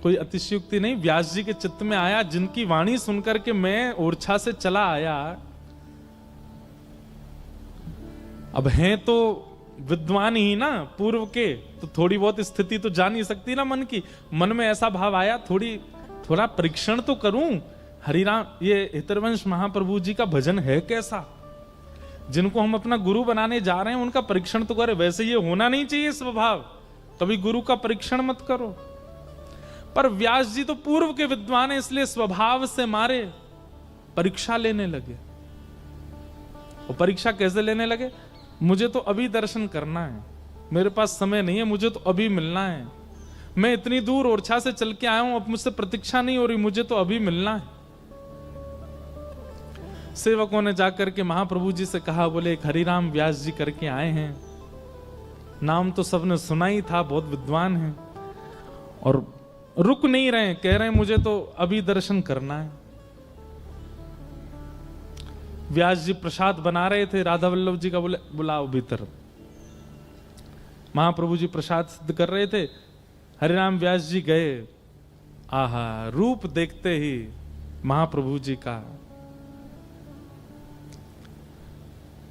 कोई अतिशयोक्ति नहीं, व्यास जी के चित्त में आया, जिनकी वाणी सुनकर के मैं ओरछा से चला आया। अब हैं तो विद्वान ही ना पूर्व के, तो थोड़ी बहुत स्थिति तो जान ही सकती ना मन की। मन में ऐसा भाव आया, थोड़ा परीक्षण तो करूं। हरिराम, ये हितरवंश महाप्रभु जी का भजन है कैसा, जिनको हम अपना गुरु बनाने जा रहे हैं उनका परीक्षण तो करें। वैसे ये होना नहीं चाहिए स्वभाव, कभी गुरु का परीक्षण मत करो। पर व्यास जी तो पूर्व के विद्वान हैं, इसलिए स्वभाव से मारे परीक्षा लेने लगे। और परीक्षा कैसे लेने लगे? मुझे तो अभी दर्शन करना है, मेरे पास समय नहीं है, मुझे तो अभी मिलना है। मैं इतनी दूर ओरछा से चल के आया हूं, अब मुझसे प्रतीक्षा नहीं हो रही, मुझे तो अभी मिलना है। सेवकों ने जाकर के महाप्रभु जी से कहा, बोले एक हरिराम व्यास जी करके आए हैं, नाम तो सबने सुना ही था, बहुत विद्वान हैं, और रुक नहीं रहे, कह रहे हैं मुझे तो अभी दर्शन करना है। व्यास जी प्रसाद बना रहे थे, राधा वल्लभ जी का बोले बुलाओ भीतर। महाप्रभु जी प्रसाद सिद्ध कर रहे थे, हरिराम व्यास जी गए। आहा, रूप देखते ही महाप्रभु जी का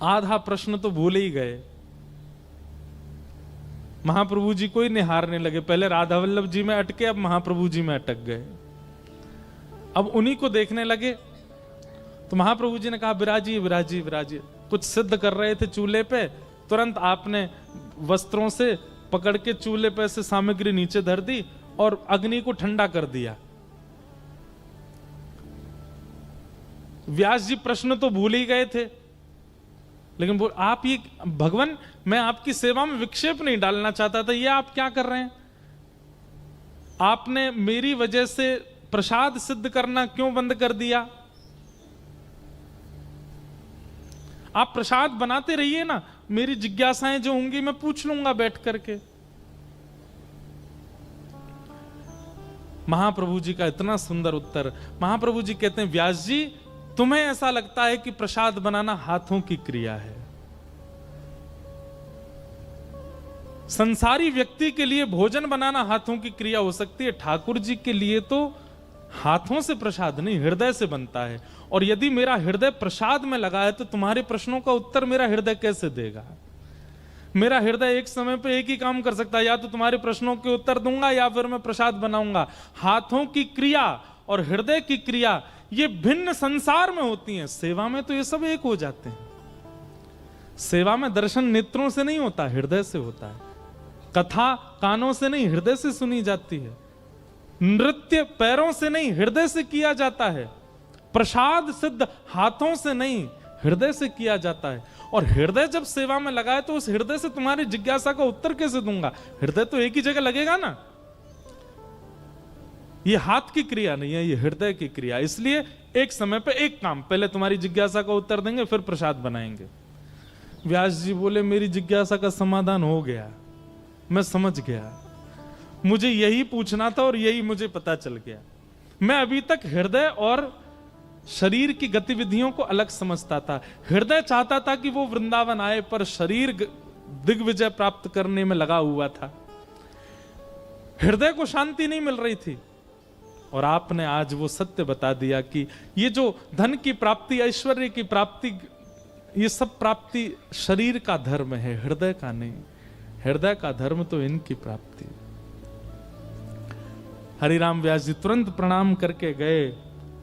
आधा प्रश्न तो भूल ही गए। महाप्रभु जी को ही निहारने लगे, पहले राधा वल्लभ जी में अटके, अब महाप्रभु जी में अटक गए। अब उन्हीं को देखने लगे। तो महाप्रभु जी ने कहा, विराजिए विराजिए विराजिए। कुछ सिद्ध कर रहे थे चूल्हे पे, तुरंत आपने वस्त्रों से पकड़ के चूल्हे पे से सामग्री नीचे धर दी और अग्नि को ठंडा कर दिया। व्यास जी प्रश्न तो भूल ही गए थे, लेकिन बोल आप ये भगवान, मैं आपकी सेवा में विक्षेप नहीं डालना चाहता था, ये आप क्या कर रहे हैं? आपने मेरी वजह से प्रसाद सिद्ध करना क्यों बंद कर दिया? आप प्रसाद बनाते रहिए ना, मेरी जिज्ञासाएं जो होंगी मैं पूछ लूंगा बैठ करके। महाप्रभु जी का इतना सुंदर उत्तर। महाप्रभु जी कहते हैं, व्यास जी तुम्हें ऐसा लगता है कि प्रसाद बनाना हाथों की क्रिया है। संसारी व्यक्ति के लिए भोजन बनाना हाथों की क्रिया हो सकती है, ठाकुर जी के लिए तो हाथों से प्रसाद नहीं, हृदय से बनता है। और यदि मेरा हृदय प्रसाद में लगा है तो तुम्हारे प्रश्नों का उत्तर मेरा हृदय कैसे देगा? मेरा हृदय एक समय पे एक ही काम कर सकता है, या तो तुम्हारे प्रश्नों के उत्तर दूंगा या फिर मैं प्रसाद बनाऊंगा। हाथों की क्रिया और हृदय की क्रिया ये भिन्न संसार में होती हैं, सेवा में तो ये सब एक हो जाते हैं। सेवा में दर्शन नेत्रों से नहीं होता, हृदय से होता है। कथा कानों से नहीं, हृदय से सुनी जाती है। नृत्य पैरों से नहीं, हृदय से किया जाता है। प्रसाद सिद्ध हाथों से नहीं, हृदय से किया जाता है। और हृदय जब सेवा में लगा है तो उस हृदय से तुम्हारी जिज्ञासा का उत्तर कैसे दूंगा? हृदय तो एक ही जगह लगेगा ना। ये हाथ की क्रिया नहीं है, ये हृदय की क्रिया। इसलिए एक समय पे एक काम, पहले तुम्हारी जिज्ञासा का उत्तर देंगे, फिर प्रसाद बनाएंगे। व्यास जी बोले, मेरी जिज्ञासा का समाधान हो गया, मैं समझ गया, मुझे यही पूछना था और यही मुझे पता चल गया। मैं अभी तक हृदय और शरीर की गतिविधियों को अलग समझता था। हृदय चाहता था कि वो वृंदावन आए, पर शरीर दिग्विजय प्राप्त करने में लगा हुआ था। हृदय को शांति नहीं मिल रही थी। और आपने आज वो सत्य बता दिया कि ये जो धन की प्राप्ति, ऐश्वर्य की प्राप्ति, ये सब प्राप्ति शरीर का धर्म है, हृदय का नहीं। हृदय का धर्म तो इनकी प्राप्ति। हरिराम व्यास जी तुरंत प्रणाम करके गए,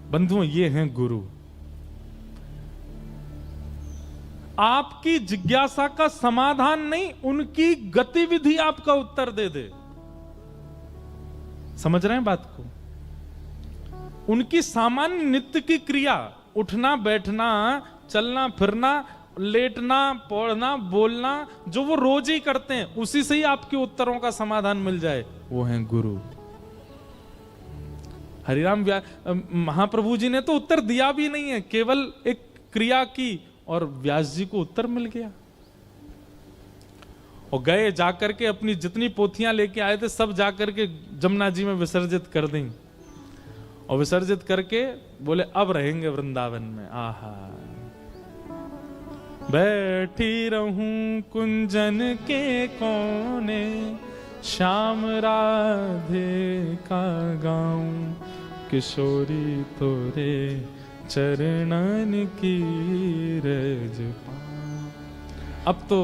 बंधुओं ये हैं गुरु। आपकी जिज्ञासा का समाधान नहीं, उनकी गतिविधि आपका उत्तर दे दे। समझ रहे हैं बात को? उनकी सामान्य नित्य की क्रिया, उठना बैठना, चलना फिरना, लेटना, पढ़ना, बोलना, जो वो रोज ही करते हैं, उसी से ही आपके उत्तरों का समाधान मिल जाए, वो हैं गुरु। हरिराम महाप्रभु जी ने तो उत्तर दिया भी नहीं है, केवल एक क्रिया की और व्यास जी को उत्तर मिल गया। और गए जाकर के अपनी जितनी पोथियां लेके आए थे सब जाकर के जमुना जी में विसर्जित कर दी। और विसर्जित करके बोले अब रहेंगे वृंदावन में। आहा, बैठी रहूं कुंजन के कोने, श्याम राधे का गाऊं, किशोरी तोरे चरणन की रज पाऊं। अब तो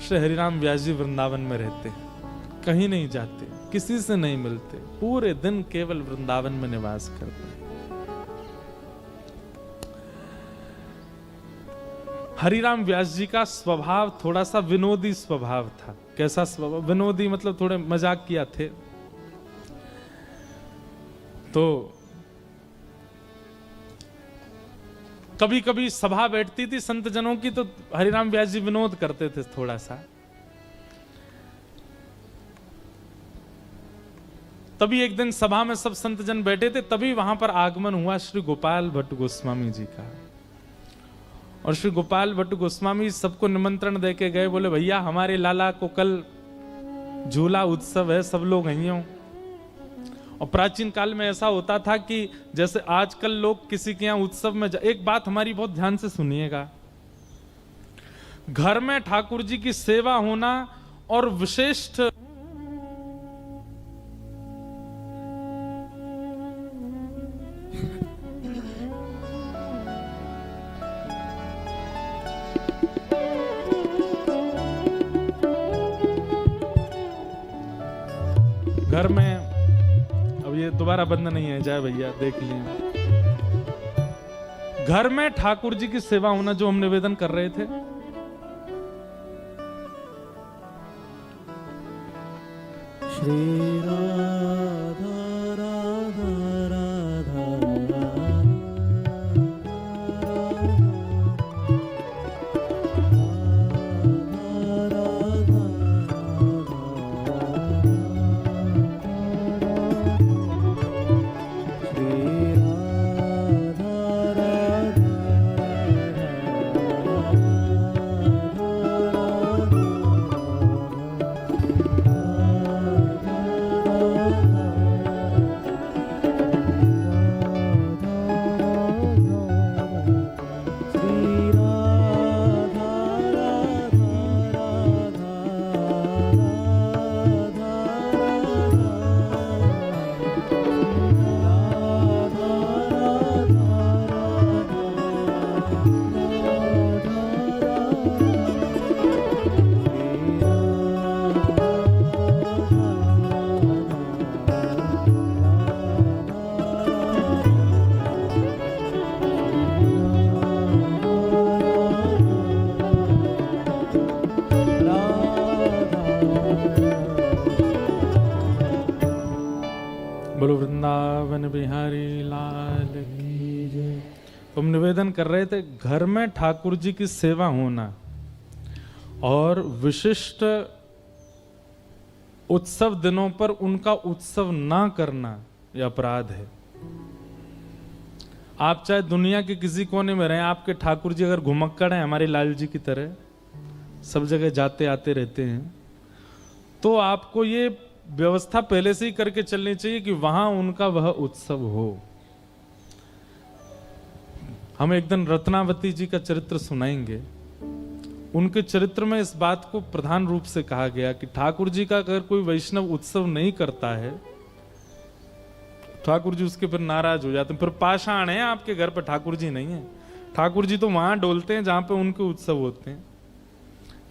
श्री हरिराम व्यास जी वृंदावन में रहते हैं, कहीं नहीं जाते, किसी से नहीं मिलते, पूरे दिन केवल वृंदावन में निवास करते हैं। हरिराम व्यास जी का स्वभाव थोड़ा सा विनोदी स्वभाव था। कैसा स्वभाव? विनोदी मतलब थोड़े मजाक किया थे। तो कभी कभी सभा बैठती थी संत जनों की, तो हरिराम व्यास जी विनोद करते थे थोड़ा सा। तभी एक दिन सभा में सब संत जन बैठे थे, तभी वहां पर आगमन हुआ श्री गोपाल भट्ट गोस्वामी जी का। और श्री गोपाल भट्ट गोस्वामी सबको निमंत्रण देके गए, बोले भैया हमारे लाला को कल झूला उत्सव है, सब लोग आई हों। और प्राचीन काल में ऐसा होता था कि जैसे आजकल लोग किसी के यहाँ उत्सव में एक बात हमारी बहुत ध्यान से सुनिएगा, घर में ठाकुर जी की सेवा होना और विशिष्ट घर में, अब ये दोबारा बंद नहीं है, जाए भैया देख लिए। घर में ठाकुर जी की सेवा होना जो हम निवेदन कर रहे थे, श्री राधा राधा राधा बोलो वृंदावन बिहारी लाल की जय। तुम निवेदन कर रहे थे घर में ठाकुर जी की सेवा होना और विशिष्ट उत्सव दिनों पर उनका उत्सव ना करना यह अपराध है। आप चाहे दुनिया के किसी कोने में रहें, आपके ठाकुर जी अगर घुमक्कड़ हैं हमारे लाल जी की तरह, सब जगह जाते आते रहते हैं, तो आपको ये व्यवस्था पहले से ही करके चलनी चाहिए कि वहां उनका वह उत्सव हो। हम एक दिन रत्नावती जी का चरित्र सुनाएंगे। उनके चरित्र में इस बात को प्रधान रूप से कहा गया कि ठाकुर जी का अगर कोई वैष्णव उत्सव नहीं करता है, ठाकुर जी उसके फिर नाराज हो जाते हैं, फिर पाषाण है आपके घर पर, ठाकुर जी नहीं है। ठाकुर जी तो वहां डोलते हैं जहां पे उनके उत्सव होते हैं।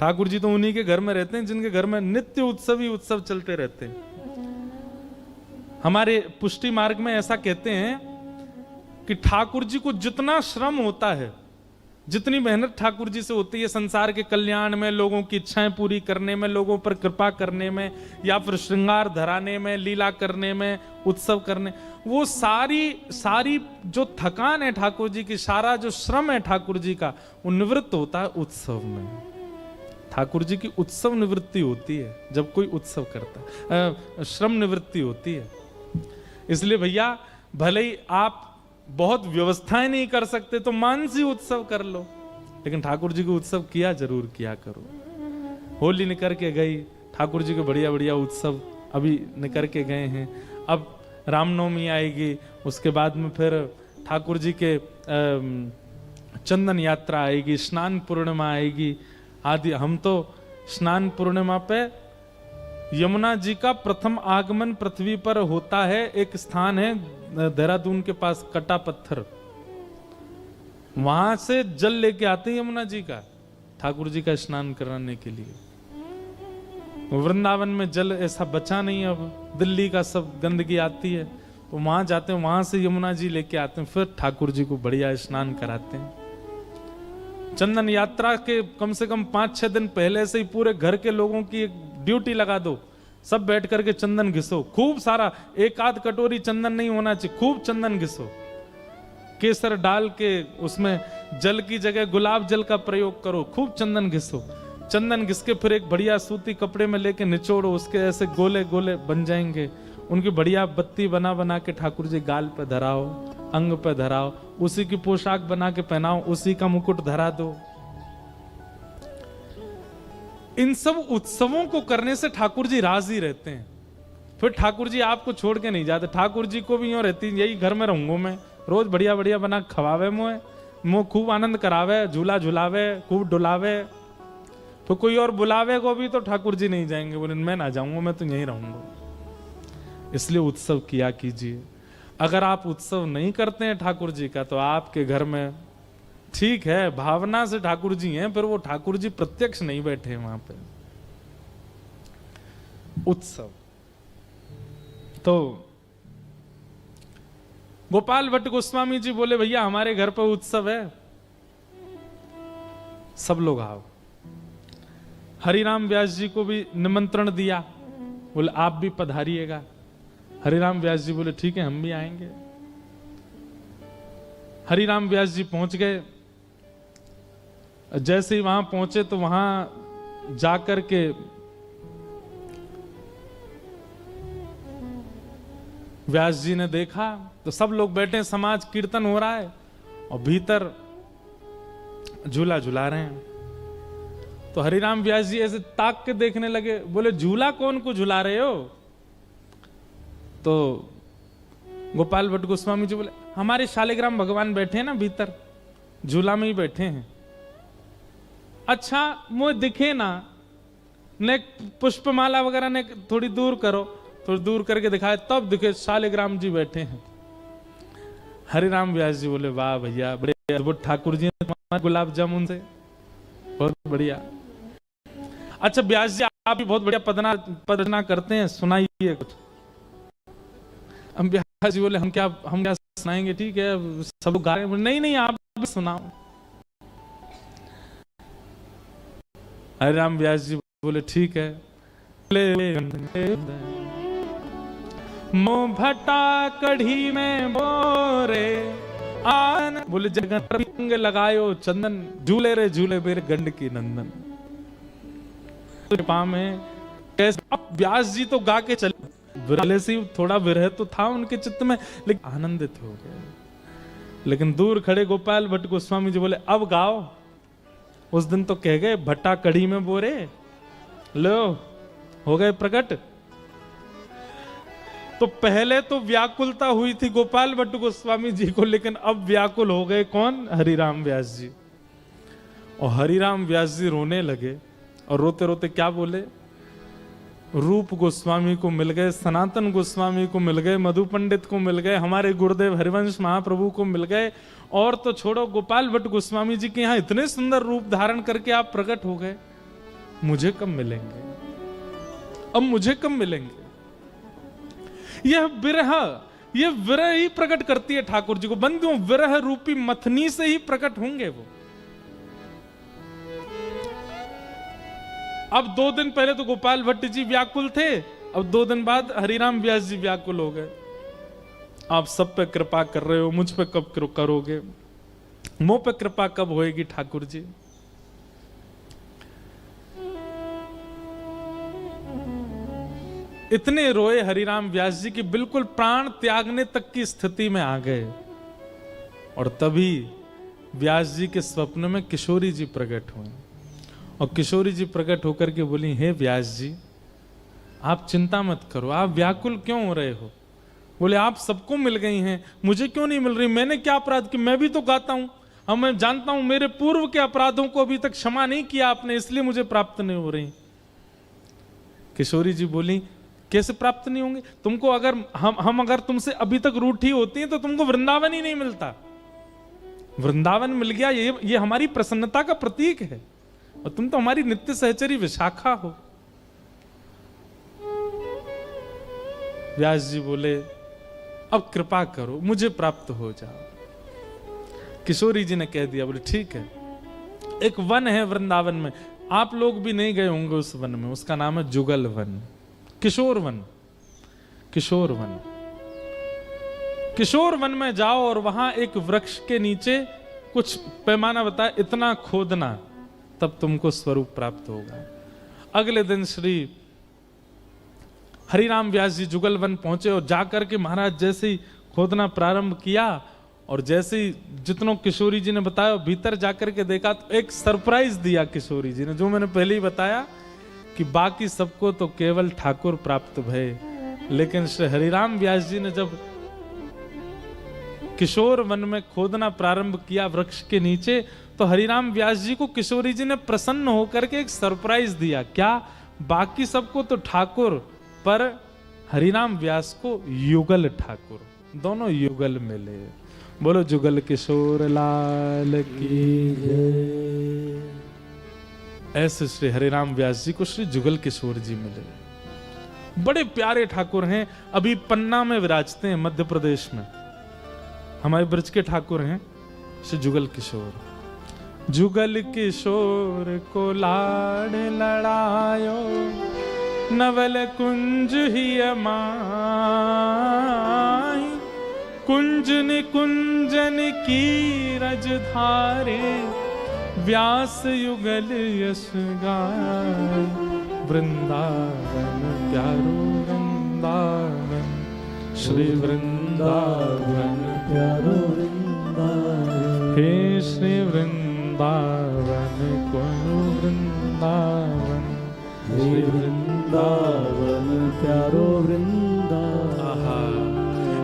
ठाकुर जी तो उन्हीं के घर में रहते हैं जिनके घर में नित्य उत्सव ही उत्सव चलते रहते हैं। हमारे पुष्टि मार्ग में ऐसा कहते हैं कि ठाकुर जी को जितना श्रम होता है, जितनी मेहनत ठाकुर जी से होती है संसार के कल्याण में, लोगों की इच्छाएं पूरी करने में, लोगों पर कृपा करने में, या फिर श्रृंगार धराने में, लीला करने में, उत्सव करने, वो सारी जो थकान है ठाकुर जी की, सारा जो श्रम है ठाकुर जी का, वो निवृत्त होता है उत्सव में। ठाकुर जी की उत्सव निवृत्ति होती है जब कोई उत्सव करता है, श्रम निवृत्ति होती है। इसलिए भैया भले ही आप बहुत व्यवस्थाएं नहीं कर सकते तो मानसी उत्सव कर लो, लेकिन ठाकुर जी को उत्सव किया जरूर किया करो। होली निकल के गई, ठाकुर जी के बढ़िया बढ़िया उत्सव अभी निकल के गए हैं। अब रामनवमी आएगी, उसके बाद में फिर ठाकुर जी के चंदन यात्रा आएगी, स्नान पूर्णिमा आएगी आदि। हम तो स्नान पूर्णिमा पे यमुना जी का प्रथम आगमन पृथ्वी पर होता है, एक स्थान है देहरादून के पास कटा पत्थर, वहां से जल लेके आते हैं यमुना जी का, ठाकुर जी का स्नान कराने के लिए। वृंदावन में जल ऐसा बचा नहीं, अब दिल्ली का सब गंदगी आती है, तो वहां जाते हैं, वहां से यमुना जी लेके आते हैं, फिर ठाकुर जी को बढ़िया स्नान कराते हैं। चंदन यात्रा के कम से कम 5-6 दिन पहले से ही पूरे घर के लोगों की एक ड्यूटी लगा दो, सब बैठ करके चंदन घिसो, खूब सारा, एक आध कटोरी चंदन नहीं होना चाहिए, खूब चंदन घिसो, केसर डाल के उसमें जल की जगह गुलाब जल का प्रयोग करो, खूब चंदन घिसो। चंदन घिस के फिर एक बढ़िया सूती कपड़े में लेके निचोड़ो, उसके ऐसे गोले गोले बन जाएंगे, उनकी बढ़िया बत्ती बना बना के ठाकुर जी गाल पे धराओ, अंग पे धराओ, उसी की पोशाक बना के पहनाओ, उसी का मुकुट धरा दो। इन सब उत्सवों को करने से ठाकुर जी राजी रहते हैं। फिर ठाकुर जी आपको छोड़ के नहीं जाते, ठाकुर जी को भी यूं रहती, यही घर में रहूंगा मैं, रोज बढ़िया बढ़िया बना खवावे, मुँह खूब आनंद करावे, झूला झुलावे, खूब डुलावे। तो कोई और बुलावे को भी तो ठाकुर जी नहीं जाएंगे, बोले मैं ना जाऊंगा, मैं तो यहीं रहूंगा। इसलिए उत्सव किया कीजिए। अगर आप उत्सव नहीं करते हैं ठाकुर जी का, तो आपके घर में ठीक है भावना से ठाकुर जी हैं, फिर वो ठाकुर जी प्रत्यक्ष नहीं बैठे वहां पे। उत्सव तो गोपाल भट्ट गोस्वामी जी बोले, भैया हमारे घर पर उत्सव है, सब लोग आओ। हरिराम व्यास जी को भी निमंत्रण दिया, बोले आप भी पधारिएगा। हरिराम व्यास जी बोले ठीक है हम भी आएंगे। हरिराम व्यास जी पहुंच गए। जैसे ही वहां पहुंचे तो वहां जाकर के व्यास जी ने देखा तो सब लोग बैठे, समाज कीर्तन हो रहा है और भीतर झूला झुला रहे हैं। तो हरिराम व्यास जी ऐसे ताक के देखने लगे, बोले झूला कौन को झुला रहे हो? तो गोपाल भट्ट गोस्वामी जी बोले हमारे शालिग्राम भगवान बैठे हैं ना भीतर, झूला में ही बैठे हैं। अच्छा मुझे दिखे ना, ने पुष्पमाला वगैरह ने थोड़ी दूर करो, थोड़ी दूर करके दिखाए, तब दिखे शालिग्राम जी बैठे हैं। हरिराम व्यास जी बोले वाह भैया बड़े अद्भुत ठाकुर जी गुलाब जामुन से, बहुत बढ़िया। अच्छा व्यास जी आप भी बहुत बढ़िया पदना करते हैं, सुनाइए कुछ। हम व्यास जी बोले हम क्या सुनाएंगे, ठीक है सब लोग गा रहे हैं, नहीं नहीं आप भी सुनाओ। हरिराम व्यास जी बोले ठीक है। मोह भट्टा कढ़ी में बोरे आन, बोले जगन लगायो चंदन, झूले रे झूले मेरे गंड की नंदन। कृपा में कैसे, अब व्यास जी तो गा के चले, विरह से थोड़ा विरह तो था उनके चित्त में, लेकिन आनंदित हो गए। लेकिन दूर खड़े गोपाल भट्ट गोस्वामी जी बोले अब गाओ। उस दिन तो कह गए भट्टा कढ़ी में बोरे, लो हो गए प्रकट। तो पहले तो व्याकुलता हुई थी गोपाल भट्ट गोस्वामी जी को, लेकिन अब व्याकुल हो गए कौन? हरिराम व्यास जी। और हरिराम व्यास जी रोने लगे और रोते रोते क्या बोले, रूप गोस्वामी को मिल गए, सनातन गोस्वामी को मिल गए, मधु पंडित को मिल गए, हमारे गुरुदेव हरिवंश महाप्रभु को मिल गए, और तो छोड़ो गोपाल भट्ट गोस्वामी जी के यहाँ इतने सुंदर रूप धारण करके आप प्रकट हो गए, मुझे कब मिलेंगे, अब मुझे कब मिलेंगे? यह विरह ही प्रकट करती है ठाकुर जी को। बंधुओं विरह रूपी मथनी से ही प्रकट होंगे वो। अब 2 दिन पहले तो गोपाल भट्ट जी व्याकुल थे, अब 2 दिन बाद हरिराम व्यास जी व्याकुल हो गए। आप सब पे कृपा कर रहे हो, मुझ पे कब करोगे, मुंह पे कृपा कब होएगी ठाकुर जी? इतने रोए हरिराम व्यास जी की बिल्कुल प्राण त्यागने तक की स्थिति में आ गए। और तभी व्यास जी के स्वप्न में किशोरी जी प्रकट हुए, और किशोरी जी प्रकट होकर के बोली हे व्यास जी आप चिंता मत करो, आप व्याकुल क्यों हो रहे हो? बोले आप सबको मिल गई हैं, मुझे क्यों नहीं मिल रही? मैंने क्या अपराध किया? मैं भी तो गाता हूं, और मैं जानता हूं मेरे पूर्व के अपराधों को अभी तक क्षमा नहीं किया आपने, इसलिए मुझे प्राप्त नहीं हो रही। किशोरी जी बोली कैसे प्राप्त नहीं होंगे? तुमको अगर हम अगर तुमसे अभी तक रूठी होती हैं तो तुमको वृंदावन ही नहीं मिलता। वृंदावन मिल गया, ये हमारी प्रसन्नता का प्रतीक है, और तुम तो हमारी नित्य सहचरी विशाखा हो। व्यास जी बोले अब कृपा करो, मुझे प्राप्त हो जाओ। किशोरी जी ने कह दिया, बोले ठीक है, एक वन है वृंदावन में, आप लोग भी नहीं गए होंगे उस वन में, उसका नाम है जुगल वन, किशोर वन। किशोर वन, किशोर वन में जाओ और वहां एक वृक्ष के नीचे कुछ पैमाना बताया, इतना खोदना, तब तुमको स्वरूप प्राप्त होगा। अगले दिन श्री हरिराम व्यास जी जुगल वन पहुंचे और जाकर के महाराज जैसे ही खोदना प्रारंभ किया और जैसे ही जितनों किशोरी जी ने बताया भीतर जाकर के देखा तो एक सरप्राइज दिया किशोरी जी ने, जो मैंने पहले ही बताया कि बाकी सबको तो केवल ठाकुर प्राप्त भय, लेकिन श्री हरिराम व्यास जी ने जब किशोर वन में खोदना प्रारंभ किया वृक्ष के नीचे, तो हरिराम व्यास जी को किशोरी जी ने प्रसन्न होकर के एक सरप्राइज दिया। क्या? बाकी सबको तो ठाकुर, पर हरिराम व्यास को युगल ठाकुर, दोनों युगल मिले। बोलो जुगल किशोर लाल की जय। ऐसे श्री हरिराम व्यास जी को श्री जुगल किशोर जी मिले। बड़े प्यारे ठाकुर हैं, अभी पन्ना में विराजते हैं मध्य प्रदेश में, हमारे ब्रज के ठाकुर हैं श्री जुगल किशोर। जुगल किशोर को लाड लड़ायो, नवल कुंज ही माई, कुंजन कुंजन की रजधारे, व्यास युगल यश गाय। वृंदावन प्यारो वृंदावन, श्री वृंदावन प्यारो वृंदावन, हे श्री वृंदावन कोनो वृंदावन, श्री वृंदावन प्यारो वृंदावन।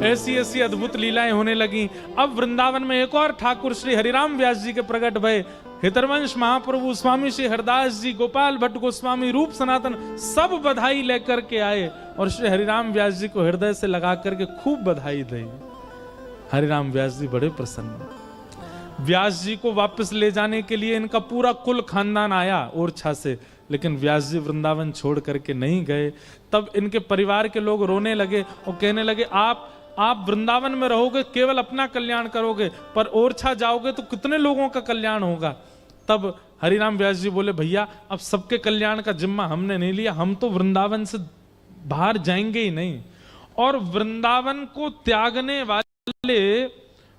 ऐसी ऐसी अद्भुत लीलाएं होने लगी। अब वृंदावन में एक और ठाकुर श्री हरिराम व्यास जी के प्रकट भय। हितरवंश महाप्रभु, स्वामी श्री हरदास जी, गोपाल भट्ट गोस्वामी, रूप सनातन, सब बधाई लेकर के आए और श्री हरिराम व्यास जी को हृदय से लगा करके खूब बधाई दी। हरिराम व्यास जी बड़े प्रसन्न। व्यास जी को वापस ले जाने के लिए इनका पूरा कुल खानदान आया ओरछा से, लेकिन व्यास जी वृंदावन छोड़ करके नहीं गए। तब इनके परिवार के लोग रोने लगे और कहने लगे आप वृंदावन में रहोगे केवल अपना कल्याण करोगे, पर ओरछा जाओगे तो कितने लोगों का कल्याण होगा। तब हरिराम व्यास जी बोले भैया अब सबके कल्याण का जिम्मा हमने नहीं लिया, हम तो वृंदावन से बाहर जाएंगे ही नहीं। और वृंदावन को त्यागने वाले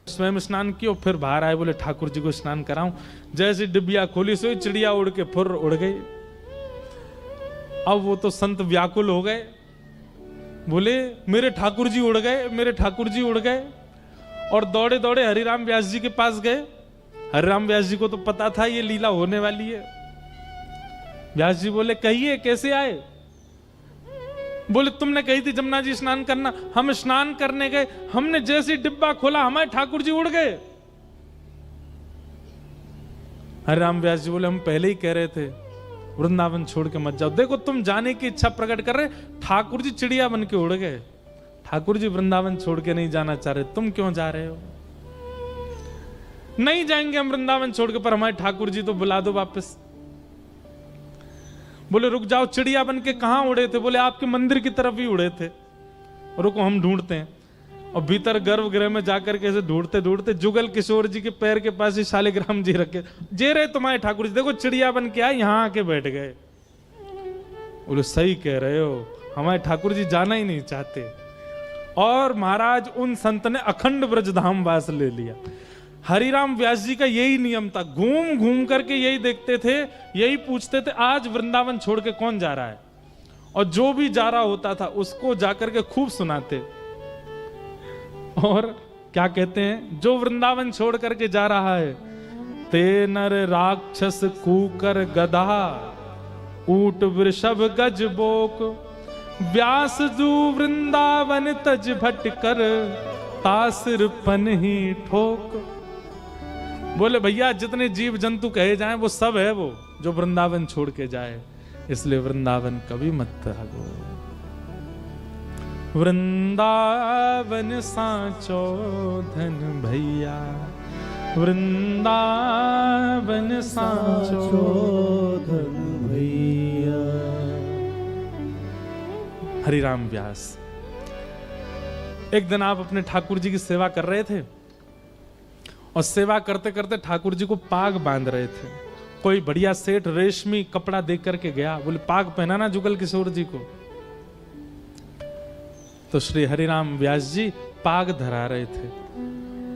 स्वयं स्नान किया, फिर बाहर आए, बोले ठाकुर जी को स्नान कराऊं। जैसे डिबिया खोली सोई चिड़िया उड़ के फुर उड़ गई। अब वो तो संत व्याकुल हो गए, बोले मेरे ठाकुर जी उड़ गए, मेरे ठाकुर जी उड़ गए, और दौड़े दौड़े हरिराम व्यास जी के पास गए। हरिराम व्यास जी को तो पता था ये लीला होने वाली है। व्यास जी बोले कहिए कैसे आए? बोले तुमने कही थी जमुना जी स्नान करना, हम स्नान करने गए, हमने जैसे डिब्बा खोला हमारे ठाकुर जी उड़ गए। हरिराम व्यास जी बोले हम पहले ही कह रहे थे वृंदावन छोड़ के मत जाओ, देखो तुम जाने की इच्छा प्रकट कर रहे, ठाकुर जी चिड़िया बन के उड़ गए, ठाकुर जी वृंदावन छोड़ के नहीं जाना चाह रहे, तुम क्यों जा रहे हो? नहीं जाएंगे हम वृंदावन छोड़ के, पर हमारे ठाकुर जी तो बुला दो वापस। बोले रुक जाओ, चिड़िया बन के कहां उड़े थे? बोले आपके मंदिर की तरफ ही उड़े थे, रुको हम ढूंढते हैं। और भीतर गर्भगृह में जाकर के ढूंढते ढूंढते जुगल किशोर जी के पैर के पास ही शालिग्राम जी रखे, जे रहे तुम्हारे ठाकुर जी, देखो चिड़िया बन के आए, यहां आके बैठ गए। बोले सही कह रहे हो, हमारे ठाकुर जी जाना ही नहीं चाहते। और महाराज उन संत ने अखंड ब्रजधाम वास ले लिया। हरिराम व्यास जी का यही नियम था, घूम घूम करके यही देखते थे, यही पूछते थे आज वृंदावन छोड़ के कौन जा रहा है, और जो भी जा रहा होता था उसको जाकर के खूब सुनाते। और क्या कहते हैं, जो वृंदावन छोड़ करके जा रहा है, ते नर राक्षस कूकर गधा, ऊट वृषभ गज बोक, व्यास जू वृंदावन तज भटकर, तासिर पन ही ठोक। बोले भैया जितने जीव जंतु कहे जाएं वो सब है वो जो वृंदावन छोड़ के जाए, इसलिए वृंदावन कभी मत त्यागो। वृंदावन सांचो धन भैया, वृंदावन सांचो धन भैया। हरिराम व्यास, एक दिन आप अपने ठाकुर जी की सेवा कर रहे थे और सेवा करते करते ठाकुर जी को पाग बांध रहे थे। कोई बढ़िया सेठ रेशमी कपड़ा देख करके गया, बोले पाग पहनाना जुगल किशोर जी को। तो श्री हरिराम व्यास जी पाग धरा रहे थे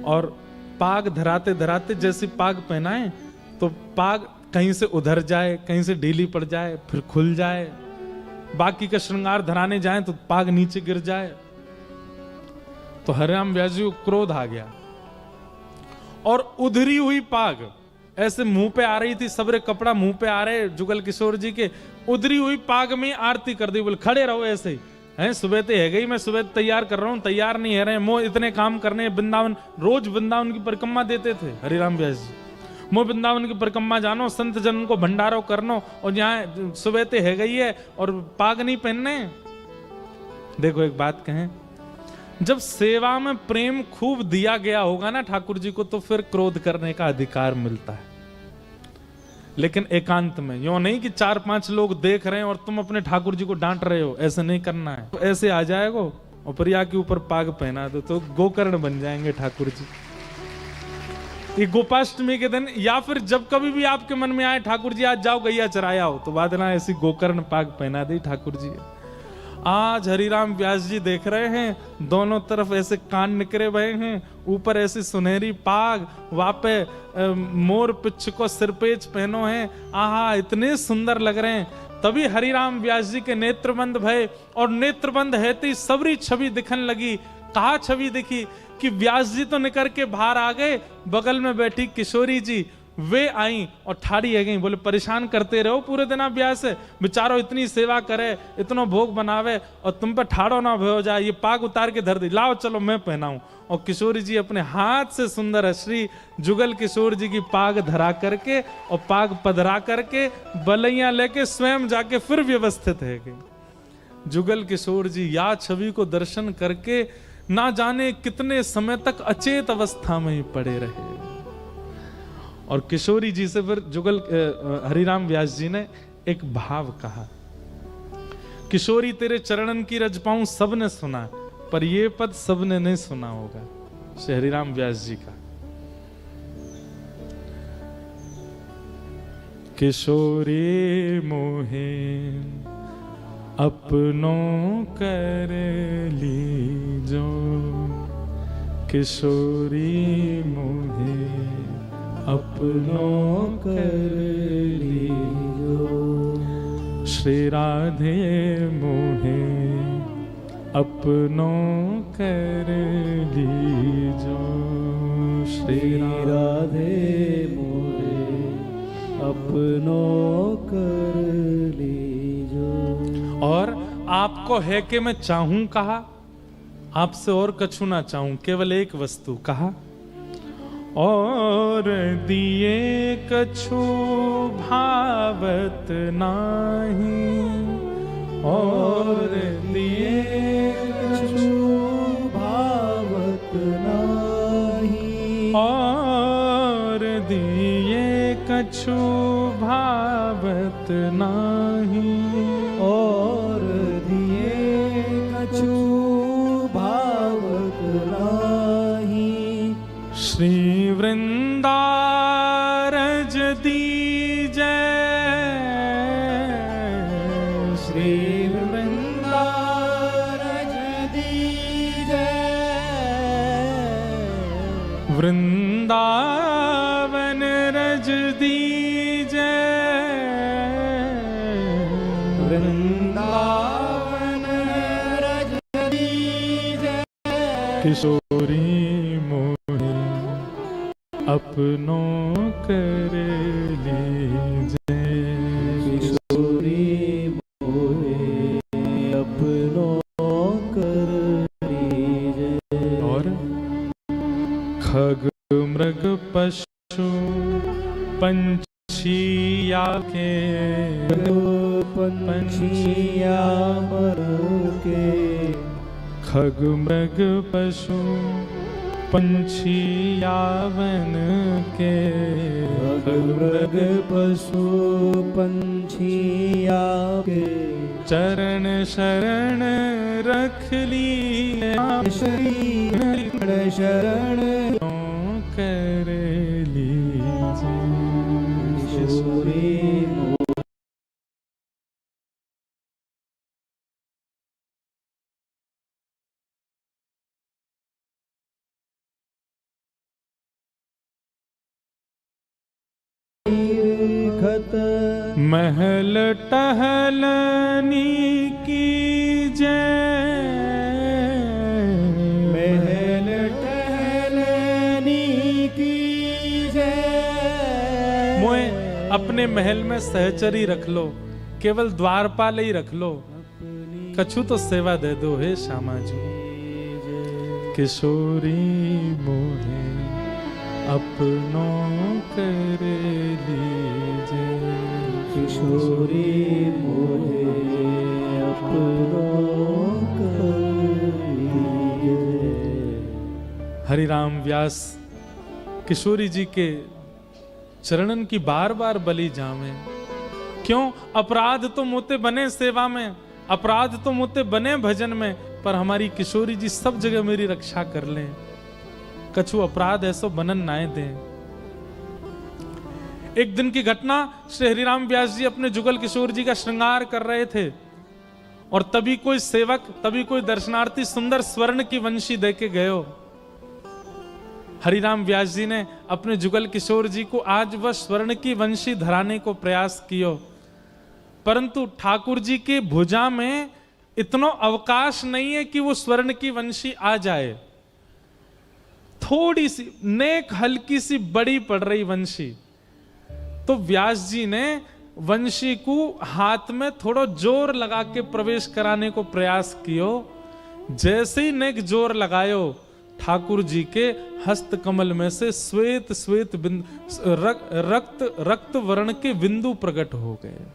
और पाग धराते धराते जैसे पाग पहनाए तो पाग कहीं से उधर जाए, कहीं से ढीली पड़ जाए, फिर खुल जाए। बाकी का श्रृंगार धराने जाए तो पाग नीचे गिर जाए। तो हरिराम व्यास जी को क्रोध आ गया और उधरी हुई पाग ऐसे मुंह पे आ रही थी, सबरे कपड़ा मुंह पे आ रहे जुगल किशोर जी के, उधरी हुई पाग में आरती कर दी। बोले खड़े रहो ऐसे ही हैं, सुबह तो है गई, मैं सुबह तैयार कर रहा हूं, तैयार नहीं है रहे मोह, इतने काम करने। वृंदावन रोज वृंदावन की परिक्रमा देते थे हरिराम व्यास जी। मोह वृंदावन की परिक्रमा जानो, संत जन को भंडारो करनो, और यहाँ सुबह तो है गई है और पाग नहीं पहनने। देखो एक बात कहें, जब सेवा में प्रेम खूब दिया गया होगा ना ठाकुर जी को, तो फिर क्रोध करने का अधिकार मिलता है। लेकिन एकांत में, यूं नहीं कि 4-5 लोग देख रहे हैं और तुम अपने ठाकुर जी को डांट रहे हो, ऐसे नहीं करना है। तो ऐसे आ जाएगा और प्रिया के ऊपर पाग पहना दो तो गोकर्ण बन जाएंगे ठाकुर जी। ये गोपाष्टमी के दिन, या फिर जब कभी भी आपके मन में आए ठाकुर जी आज जाओ गैया चराया हो, तो बाद ना ऐसी गोकर्ण पाग पहना दी ठाकुर जी। आज हरिराम व्यास जी देख रहे हैं, दोनों तरफ ऐसे कान निकरे हुए हैं, ऊपर ऐसी सुनहरी पाग, वापे मोर पिच्छ को सिरपेच पहनो है। आहा, इतने सुंदर लग रहे हैं। तभी हरिराम व्यास जी के नेत्रबंद भय, और नेत्रबंद है तो सबरी छवि दिखने लगी। कहा छवि दिखी कि व्यास जी तो निकल के बाहर आ गए, बगल में बैठी किशोरी जी वे आई और ठाड़ी है गई। बोले परेशान करते रहो पूरे दिन आप व्यास है, बेचारो इतनी सेवा करे, इतना भोग बनावे और तुम पे ठाड़ो ना हो जाए, ये पाग उतार के धर दी, लाओ चलो मैं पहनाऊं। और किशोरी जी अपने हाथ से सुंदर है श्री जुगल किशोर जी की पाग धरा करके और पाग पधरा करके बलैया लेके स्वयं जाके फिर व्यवस्थित है गई। जुगल किशोर जी या छवि को दर्शन करके ना जाने कितने समय तक अचेत अवस्था में ही पड़े रहे। और किशोरी जी से फिर जुगल हरिराम व्यास जी ने एक भाव कहा, किशोरी तेरे चरणन की रज पाऊं सबने सुना, पर ये पद सबने नहीं सुना होगा। श्री हरिराम व्यास जी का, किशोरी मोहे अपनों कर लीजो, किशोरी मोहे अपनों कर लीजो, श्री राधे मोहे अपनों कर लीजो, श्री राधे मोहे अपनों कर लीजो। और आपको है कि मैं चाहूं कहा, आपसे और कछु ना चाहूं, केवल एक वस्तु कहा, और दिए कछु भावत नाही, और दिए कछु भावत नाही, और दिए कछु भावत नाही, और दिए कछु भावत नाही, श्री वृंदारज दीजय, श्री वृंदारज दीजय, वृंदावन रज दीजय, वृंदावन रज दीजय, किशोरी मोहे अपनों कर लीजय, किशोरी मोहे अपनों कर लीजय। और खग मृग पशु पंच पंछिया के पंछिया मर के खग मृग पशु पंछिया वन के मृग पशु पंछिया के चरण शरण रख ली शरण कर लीजिए। महल टहलनी की जय, महल टहलनी की जय। मोए अपने महल में सहचरी रख लो, केवल द्वारपाल ही रख लो, कछु तो सेवा दे दो हे श्यामा जी। किशोरी मोहे अपनों कर लीजिए, किशोरी मोहे अपनों कर लीजिए। हरिराम व्यास किशोरी जी के चरणन की बार बार बलि जावे। क्यों? अपराध तो मोते बने सेवा में, अपराध तो मोते बने भजन में, पर हमारी किशोरी जी सब जगह मेरी रक्षा कर लें, कछु अपराध ऐसो बनन नाय दें। एक दिन की घटना, श्री हरिराम व्यास जी अपने जुगल किशोर जी का श्रृंगार कर रहे थे और तभी कोई सेवक, तभी कोई दर्शनार्थी सुंदर स्वर्ण की वंशी देके गयो। हरिराम व्यास जी ने अपने जुगल किशोर जी को आज वह स्वर्ण की वंशी धराने को प्रयास कियो, परंतु ठाकुर जी के भुजा में इतना अवकाश नहीं है कि वो स्वर्ण की वंशी आ जाए। थोड़ी सी नेक हल्की सी बड़ी पड़ रही वंशी, तो व्यास जी ने वंशी को हाथ में थोड़ा जोर लगा के प्रवेश कराने को प्रयास कियो। जैसे ही नेक जोर लगायो, ठाकुर जी के हस्त कमल में से श्वेत श्वेत रक्त वर्ण के बिंदु प्रकट हो गए।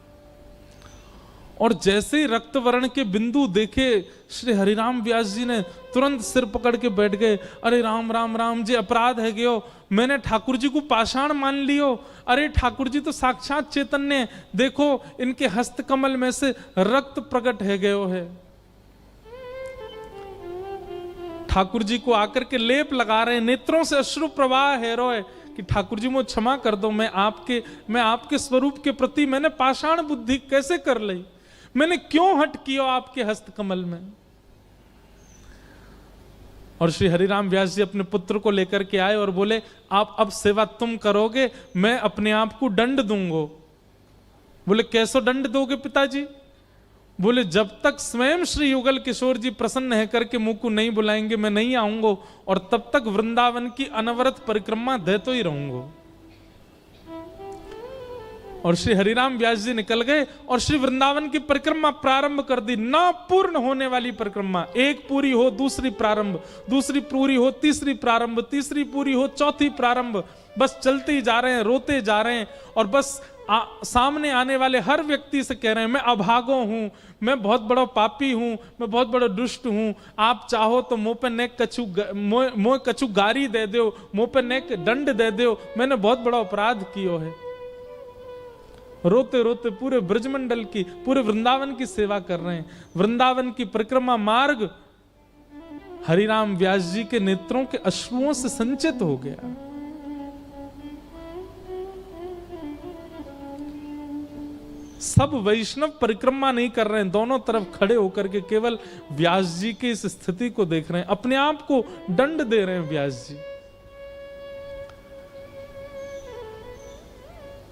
और जैसे ही रक्त वर्ण के बिंदु देखे, श्री हरिराम व्यास जी ने तुरंत सिर पकड़ के बैठ गए। अरे राम राम राम जी, अपराध है गयो, मैंने ठाकुर जी को पाषाण मान लियो। अरे ठाकुर जी तो साक्षात चैतन्य, देखो इनके हस्त कमल में से रक्त प्रकट है गयो है। ठाकुर जी को आकर के लेप लगा रहे, नेत्रों से अश्रु प्रवाह है रोए कि ठाकुर जी मुझे क्षमा कर दो, मैं आपके स्वरूप के प्रति मैंने पाषाण बुद्धि कैसे कर ली, मैंने क्यों हट किया आपके हस्त कमल में। और श्री हरिराम व्यास जी अपने पुत्र को लेकर के आए और बोले, आप अब सेवा तुम करोगे, मैं अपने आप को दंड दूंगा। बोले कैसो दंड दोगे पिताजी? बोले जब तक स्वयं श्री युगल किशोर जी प्रसन्न है करके मुंह को नहीं बुलाएंगे मैं नहीं आऊंगा, और तब तक वृंदावन की अनवरत परिक्रमा देते ही रहूंगा। और श्री हरिराम व्यास जी निकल गए और श्री वृंदावन की परिक्रमा प्रारंभ कर दी। ना पूर्ण होने वाली परिक्रमा, एक पूरी हो दूसरी प्रारंभ, दूसरी पूरी हो तीसरी प्रारंभ, तीसरी पूरी हो चौथी प्रारंभ, बस चलते ही जा रहे हैं, रोते जा रहे हैं, और बस सामने आने वाले हर व्यक्ति से कह रहे हैं मैं अभागो हूं, मैं बहुत बड़ा पापी हूं, मैं बहुत बड़ा दुष्ट हूं, आप चाहो तो मुंह पे नेक कछु गारी दे दो, मुंह पे नेक दंड दे दो, मैंने बहुत बड़ा अपराध किया है। रोते रोते पूरे ब्रजमंडल की, पूरे वृंदावन की सेवा कर रहे हैं। वृंदावन की परिक्रमा मार्ग हरिराम व्यास जी के नेत्रों के अश्रुओं से संचित हो गया। सब वैष्णव परिक्रमा नहीं कर रहे हैं, दोनों तरफ खड़े होकर के केवल व्यास जी की इस स्थिति को देख रहे हैं, अपने आप को दंड दे रहे हैं व्यास जी।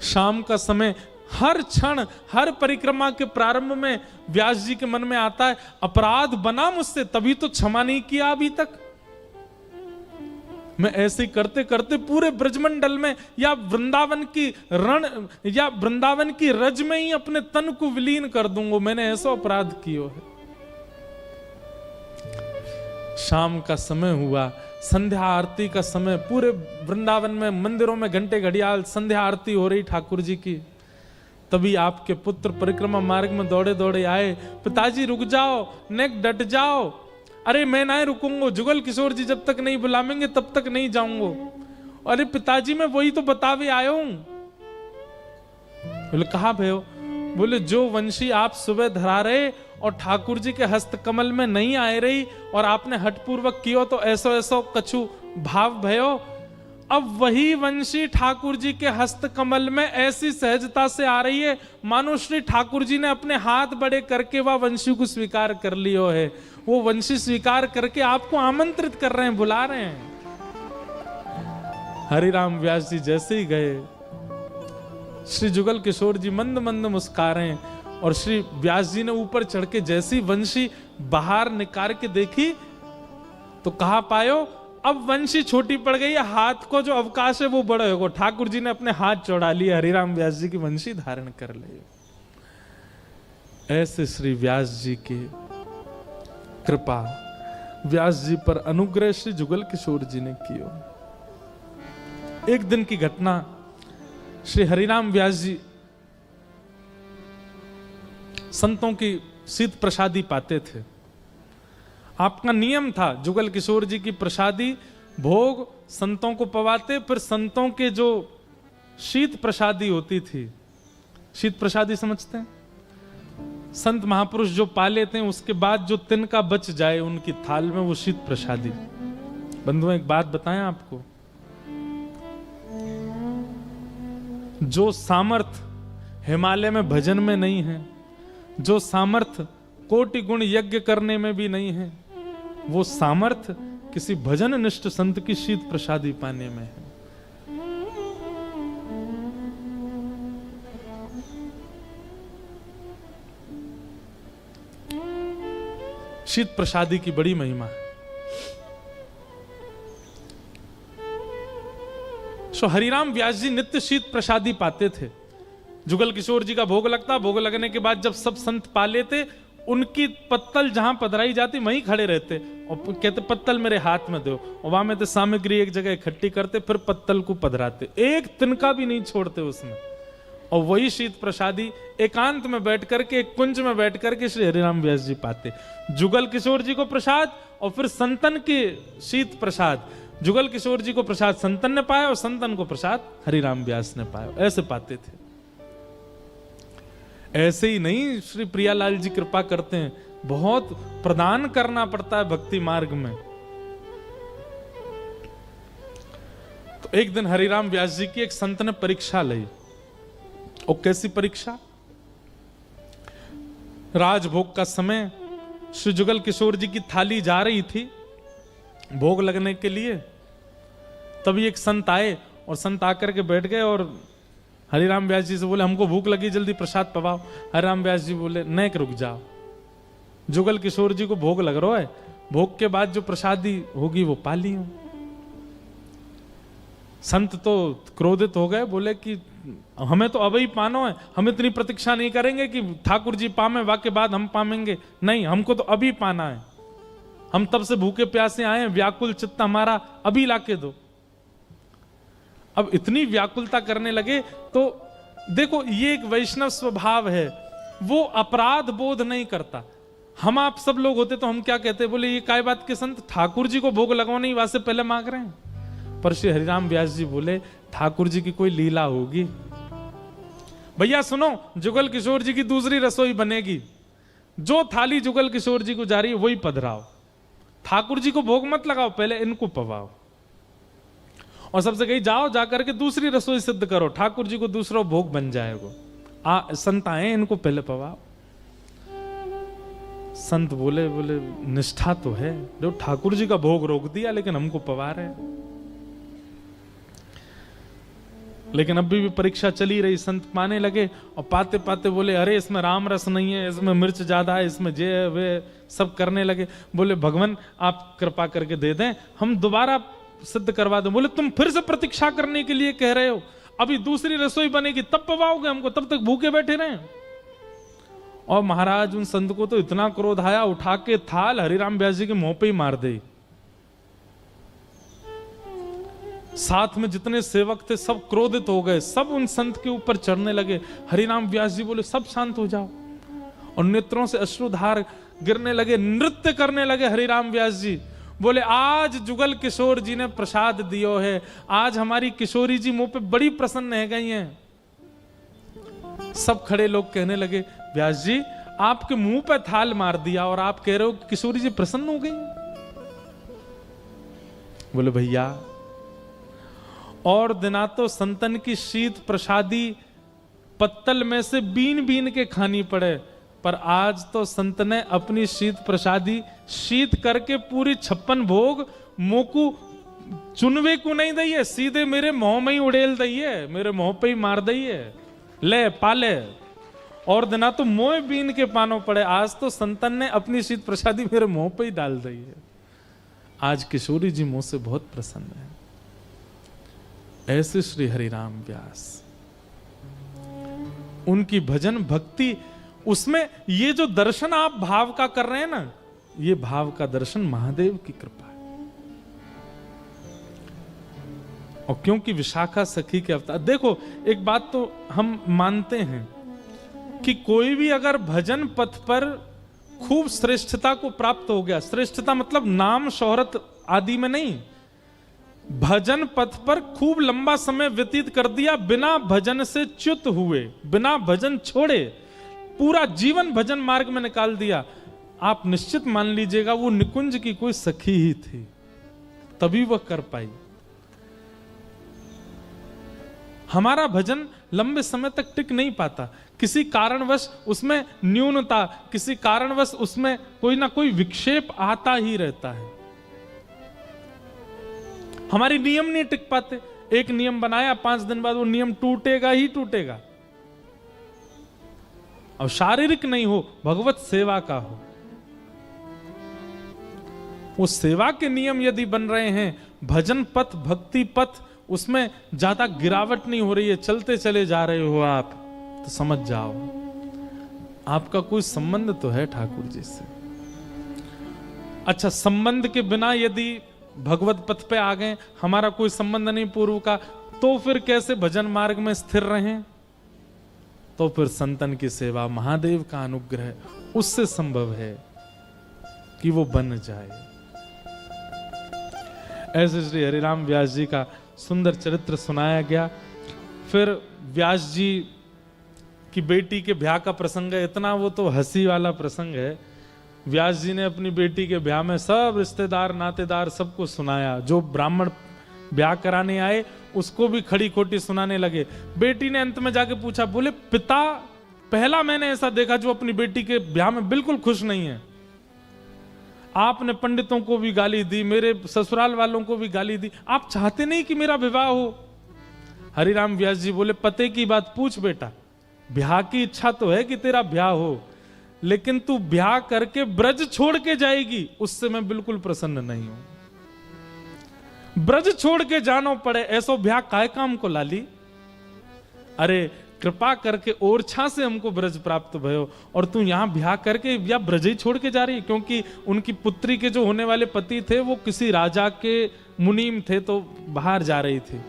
शाम का समय, हर क्षण, हर परिक्रमा के प्रारंभ में व्यास जी के मन में आता है अपराध बना मुझसे, तभी तो क्षमा नहीं किया अभी तक। मैं ऐसे करते करते पूरे ब्रजमंडल में या वृंदावन की रज में ही अपने तन को विलीन कर दूंगा, मैंने ऐसा अपराध किया है। शाम का समय हुआ, संध्या आरती का समय, पूरे वृंदावन में मंदिरों में घंटे घड़ियाल संध्या आरती हो रही ठाकुर जी की। तभी आपके पुत्र परिक्रमा मार्ग में दौड़े दौड़े आए, पिताजी रुक जाओ, नेक डट जाओ। अरे मैं ना रुकूंगा, जुगल किशोर जी जब तक नहीं बुलावेंगे तब तक नहीं जाऊंगा। अरे पिताजी मैं वही तो बतावे आया हूं। बोले कहा भयो? बोले जो वंशी आप सुबह धरा रहे और ठाकुर जी के हस्त कमल में नहीं आए रही और आपने हठपूर्वक कियो तो ऐसो ऐसो कछु भाव भयो। अब वही वंशी ठाकुर जी के हस्त कमल में ऐसी सहजता से आ रही है मानो श्री ठाकुर जी ने अपने हाथ बड़े करके वह वंशी को स्वीकार कर लियो है। वो वंशी स्वीकार करके आपको आमंत्रित कर रहे हैं, बुला रहे हैं। हरिराम व्यास जी जैसे ही गए, श्री जुगल किशोर जी मंद मंद मुस्कारे और श्री व्यास जी ने ऊपर चढ़ के जैसी वंशी बाहर निकाल के देखी तो कहा पायो अब वंशी छोटी पड़ गई है, हाथ को जो अवकाश है वो बड़ा होगा। ठाकुर जी ने अपने हाथ चौड़ा लिए, हरिराम व्यास जी की वंशी धारण कर ले। ऐसे श्री व्यास जी की कृपा, व्यास जी पर अनुग्रह श्री जुगल किशोर जी ने किया। एक दिन की घटना, श्री हरिराम व्यास जी संतों की शीत प्रसादी पाते थे। आपका नियम था जुगल किशोर जी की प्रसादी भोग संतों को पवाते, फिर संतों के जो शीत प्रसादी होती थी, शीत प्रसादी समझते हैं? संत महापुरुष जो पा लेते हैं उसके बाद जो तिनका बच जाए उनकी थाल में, वो शीत प्रसादी। बंधुओं एक बात बताएं आपको, जो सामर्थ हिमालय में भजन में नहीं है, जो सामर्थ कोटि गुण यज्ञ करने में भी नहीं है, वो सामर्थ किसी भजन निष्ठ संत की शीत प्रसादी पाने में है। शीत प्रसादी की बड़ी महिमा है। सो हरिराम व्यास जी नित्य शीत प्रसादी पाते थे। जुगल किशोर जी का भोग लगता, भोग लगने के बाद जब सब संत पा लेते, उनकी पत्तल जहां पधराई जाती वहीं खड़े रहते और कहते पत्तल मेरे हाथ में दो, और वहां में तो सामग्री एक जगह इकट्ठी करते, फिर पत्तल को पधराते, एक तिनका भी नहीं छोड़ते उसमें। और वही शीत प्रसादी एकांत में बैठ करके, एक कुंज में बैठ करके श्री हरिराम व्यास जी पाते। जुगल किशोर जी को प्रसाद और फिर संतन के शीत प्रसाद, जुगल किशोर जी को प्रसाद संतन ने पाया और संतन को प्रसाद हरिराम व्यास ने पाया, ऐसे पाते थे। ऐसे ही नहीं श्री प्रियालाल जी कृपा करते हैं, बहुत प्रदान करना पड़ता है भक्ति मार्ग में। तो एक दिन हरिराम व्यास जी की एक संत ने परीक्षा ली। और कैसी परीक्षा? राजभोग का समय, श्री जुगल किशोर जी की थाली जा रही थी भोग लगने के लिए, तभी एक संत आए और संत आकर के बैठ गए और हरिराम व्यास जी से बोले हमको भूख लगी, जल्दी प्रसाद पवाओ। हरिराम व्यास जी बोले नहीं, रुक जाओ, जुगल किशोर जी को भोग लग रहा है, भोग के बाद जो प्रसादी होगी वो पा ली। संत तो क्रोधित हो गए, बोले कि हमें तो अभी पानो है, हम इतनी प्रतीक्षा नहीं करेंगे कि ठाकुर जी पामे वाके बाद हम पामेंगे, नहीं, हमको तो अभी पाना है, हम तब से भूखे प्यासे आए हैं, व्याकुल चित्त हमारा, अभी लाके दो। अब इतनी व्याकुलता करने लगे तो देखो ये एक वैष्णव स्वभाव है, वो अपराध बोध नहीं करता। हम आप सब लोग होते तो हम क्या कहते, बोले ये काय बात के संत, ठाकुर जी को भोग लगवाने ही वास्ते पहले मांग रहे हैं। पर श्री हरिराम व्यास जी बोले ठाकुर जी की कोई लीला होगी। भैया सुनो, जुगल किशोर जी की दूसरी रसोई बनेगी, जो थाली जुगल किशोर जी को जा रही है वही पधराओ, ठाकुर जी को भोग मत लगाओ, पहले इनको पवाओ। और सबसे कही जाओ जाकर के दूसरी रसोई सिद्ध करो, ठाकुर जी को दूसरा भोग बन जाएगा। संत आए, इनको पहले पवाओ। संत बोले निष्ठा तो है, जो ठाकुर जी का भोग रोक दिया लेकिन हमको पवा रहे। लेकिन अभी भी परीक्षा चली रही, संत पाने लगे और पाते पाते बोले अरे इसमें राम रस नहीं है, इसमें मिर्च ज्यादा है, इसमें जे वे सब करने लगे। बोले भगवान आप कृपा करके दे दें, हम दोबारा सिद्ध करवा दें। बोले तुम फिर से प्रतीक्षा करने के लिए कह रहे हो, अभी दूसरी रसोई बनेगी तब पवाओगे हमको, तब तक भूखे बैठे रहे। और महाराज उन संत को तो इतना क्रोध आया, उठा के थाल हरिराम व्यास जी के मुंह पे ही मार दे। साथ में जितने सेवक थे सब क्रोधित हो गए, सब उन संत के ऊपर चढ़ने लगे। हरिराम व्यास जी बोले सब शांत हो जाओ, और नेत्रों से अश्रुधार गिरने लगे, नृत्य करने लगे। हरिराम व्यास जी बोले आज जुगल किशोर जी ने प्रसाद दियो है, आज हमारी किशोरी जी मुंह पे बड़ी प्रसन्न है गई हैं। सब खड़े लोग कहने लगे व्यास जी आपके मुंह पे थाल मार दिया और आप कह रहे हो कि किशोरी जी प्रसन्न हो गई। बोले भैया और दिना तो संतन की शीत प्रसादी पत्तल में से बीन बीन के खानी पड़े, पर आज तो संत ने अपनी शीत प्रसादी शीत करके पूरी 56 भोग मोकू चुनवे को नहीं दी है, सीधे मेरे मुंह में ही उड़ेल दी है, मेरे मुंह पे ही मार दी है, ले पाले। और दिना तो मोह बीन के पानो पड़े, आज तो संतन ने अपनी शीत प्रसादी मेरे मुंह पे ही डाल दी है। आज किशोरी जी मुंह से बहुत प्रसन्न है। ऐसे श्री हरिराम व्यास, उनकी भजन भक्ति, उसमें ये जो दर्शन आप भाव का कर रहे हैं ना, ये भाव का दर्शन महादेव की कृपा है। और क्योंकि विशाखा सखी के अवतार, देखो एक बात तो हम मानते हैं कि कोई भी अगर भजन पथ पर खूब श्रेष्ठता को प्राप्त हो गया, श्रेष्ठता मतलब नाम शोहरत आदि में नहीं, भजन पथ पर खूब लंबा समय व्यतीत कर दिया, बिना भजन से च्युत हुए, बिना भजन छोड़े, पूरा जीवन भजन मार्ग में निकाल दिया, आप निश्चित मान लीजिएगा वो निकुंज की कोई सखी ही थी, तभी वह कर पाई। हमारा भजन लंबे समय तक टिक नहीं पाता, किसी कारणवश उसमें न्यूनता, किसी कारणवश उसमें कोई ना कोई विक्षेप आता ही रहता है। हमारे नियम नहीं टिक पाते, एक नियम बनाया 5 दिन बाद वो नियम टूटेगा ही टूटेगा। अब शारीरिक नहीं हो, भगवत सेवा का हो, वो सेवा के नियम यदि बन रहे हैं, भजन पथ भक्ति पथ उसमें ज्यादा गिरावट नहीं हो रही है, चलते चले जा रहे हो आप, तो समझ जाओ आपका कोई संबंध तो है ठाकुर जी से। अच्छा, संबंध के बिना यदि भगवत पथ पे आ गए, हमारा कोई संबंध नहीं पूर्व का, तो फिर कैसे भजन मार्ग में स्थिर रहें? तो फिर संतन की सेवा, महादेव का अनुग्रह, उससे संभव है कि वो बन जाए। ऐसे श्री हरिराम व्यास जी का सुंदर चरित्र सुनाया गया। फिर व्यास जी की बेटी के ब्याह का प्रसंग है, इतना वो तो हंसी वाला प्रसंग है। व्यास जी ने अपनी बेटी के ब्याह में सब रिश्तेदार नातेदार सबको सुनाया, जो ब्राह्मण ब्याह कराने आए उसको भी खड़ी खोटी सुनाने लगे। बेटी ने अंत में जाके पूछा, बोले पिता पहला मैंने ऐसा देखा जो अपनी बेटी के ब्याह में बिल्कुल खुश नहीं है। आपने पंडितों को भी गाली दी, मेरे ससुराल वालों को भी गाली दी, आप चाहते नहीं कि मेरा विवाह हो। हरिराम व्यास जी बोले, पते की बात पूछ बेटा, ब्याह की इच्छा तो है कि तेरा ब्याह हो, लेकिन तू ब्याह करके ब्रज छोड़ के जाएगी, उससे मैं बिल्कुल प्रसन्न नहीं हूं। ब्रज छोड़ के जानो पड़े, ऐसो ब्याह काय काम को लाली। अरे कृपा करके ओरछा से हमको ब्रज प्राप्त भयो, और तू यहां ब्याह करके या ब्रज ही छोड़ के जा रही है। क्योंकि उनकी पुत्री के जो होने वाले पति थे वो किसी राजा के मुनीम थे, तो बाहर जा रही थी।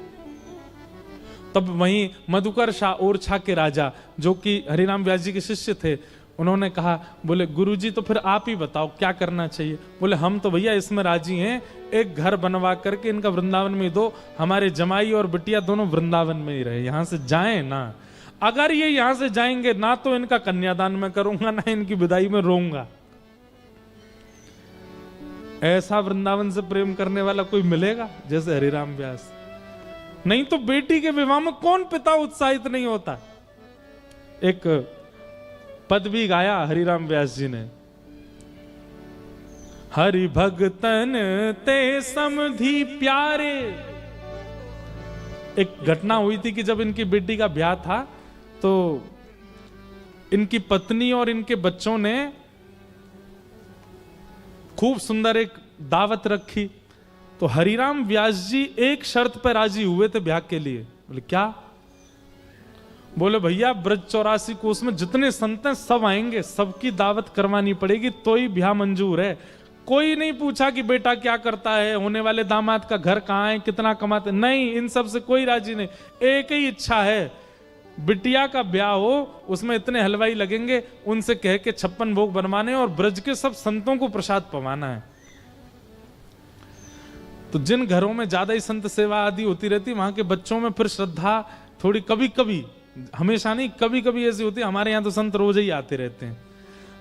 तब वहीं मधुकर शाह ओरछा के राजा, जो कि हरिराम व्यास जी के शिष्य थे, उन्होंने कहा, बोले गुरुजी तो फिर आप ही बताओ क्या करना चाहिए। बोले हम तो भैया इसमें राजी हैं, एक घर बनवा करके इनका वृंदावन में दो, हमारे जमाई और बिटिया दोनों वृंदावन में ही रहे, यहां से जाएं ना। अगर ये यहां से जाएंगे ना तो इनका कन्यादान में करूंगा, ना इनकी विदाई में रोऊंगा। ऐसा वृंदावन से प्रेम करने वाला कोई मिलेगा जैसे हरिराम व्यास? नहीं तो बेटी के विवाह में कौन पिता उत्साहित नहीं होता। एक पद भी गाया हरिराम व्यास जी ने, हरि भगतन ते समधी प्यारे। एक घटना हुई थी कि जब इनकी बेटी का ब्याह था, तो इनकी पत्नी और इनके बच्चों ने खूब सुंदर एक दावत रखी। तो हरिराम व्यास जी एक शर्त पर राजी हुए थे ब्याह के लिए। बोले क्या? बोले भैया ब्रज 84 कोस में जितने संत हैं सब आएंगे, सबकी दावत करवानी पड़ेगी तो ही ब्याह मंजूर है। कोई नहीं पूछा कि बेटा क्या करता है, होने वाले दामाद का घर कहाँ है, कितना कमाते, नहीं, इन सब से कोई राजी नहीं। एक ही इच्छा है, बिटिया का ब्याह हो, उसमें इतने हलवाई लगेंगे, उनसे कह के 56 भोग बनवाने और ब्रज के सब संतों को प्रसाद पवाना है। तो जिन घरों में ज्यादा ही संत सेवा आदि होती रहती, वहां के बच्चों में फिर श्रद्धा थोड़ी, कभी कभी, हमेशा नहीं, कभी कभी ऐसी होती है। हमारे यहाँ तो संत रोज ही आते रहते हैं।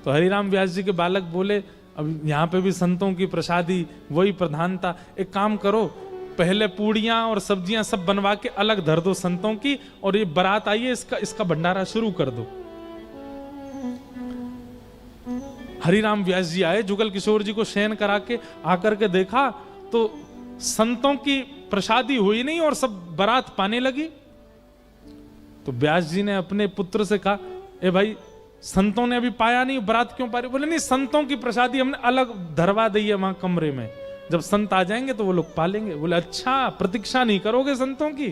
तो हरिराम व्यास जी के बालक बोले अब यहाँ पे भी संतों की प्रसादी वही प्रधानता, एक काम करो, पहले पूड़ियां और सब्जियां सब बनवा के अलग धर दो संतों की, और ये बारात आई है इसका भंडारा शुरू कर दो। हरिराम व्यास जी आए, जुगल किशोर जी को शयन करा के आकर के देखा तो संतों की प्रसादी हुई नहीं और सब बारात पाने लगी। तो व्यास जी ने अपने पुत्र से कहा, ए भाई संतों ने अभी पाया नहीं, बारात क्यों पा रही? बोले नहीं, संतों की प्रसादी हमने अलग धरवा दी है वहां कमरे में, जब संत आ जाएंगे तो वो लोग पालेंगे। बोले अच्छा, प्रतीक्षा नहीं करोगे संतों की?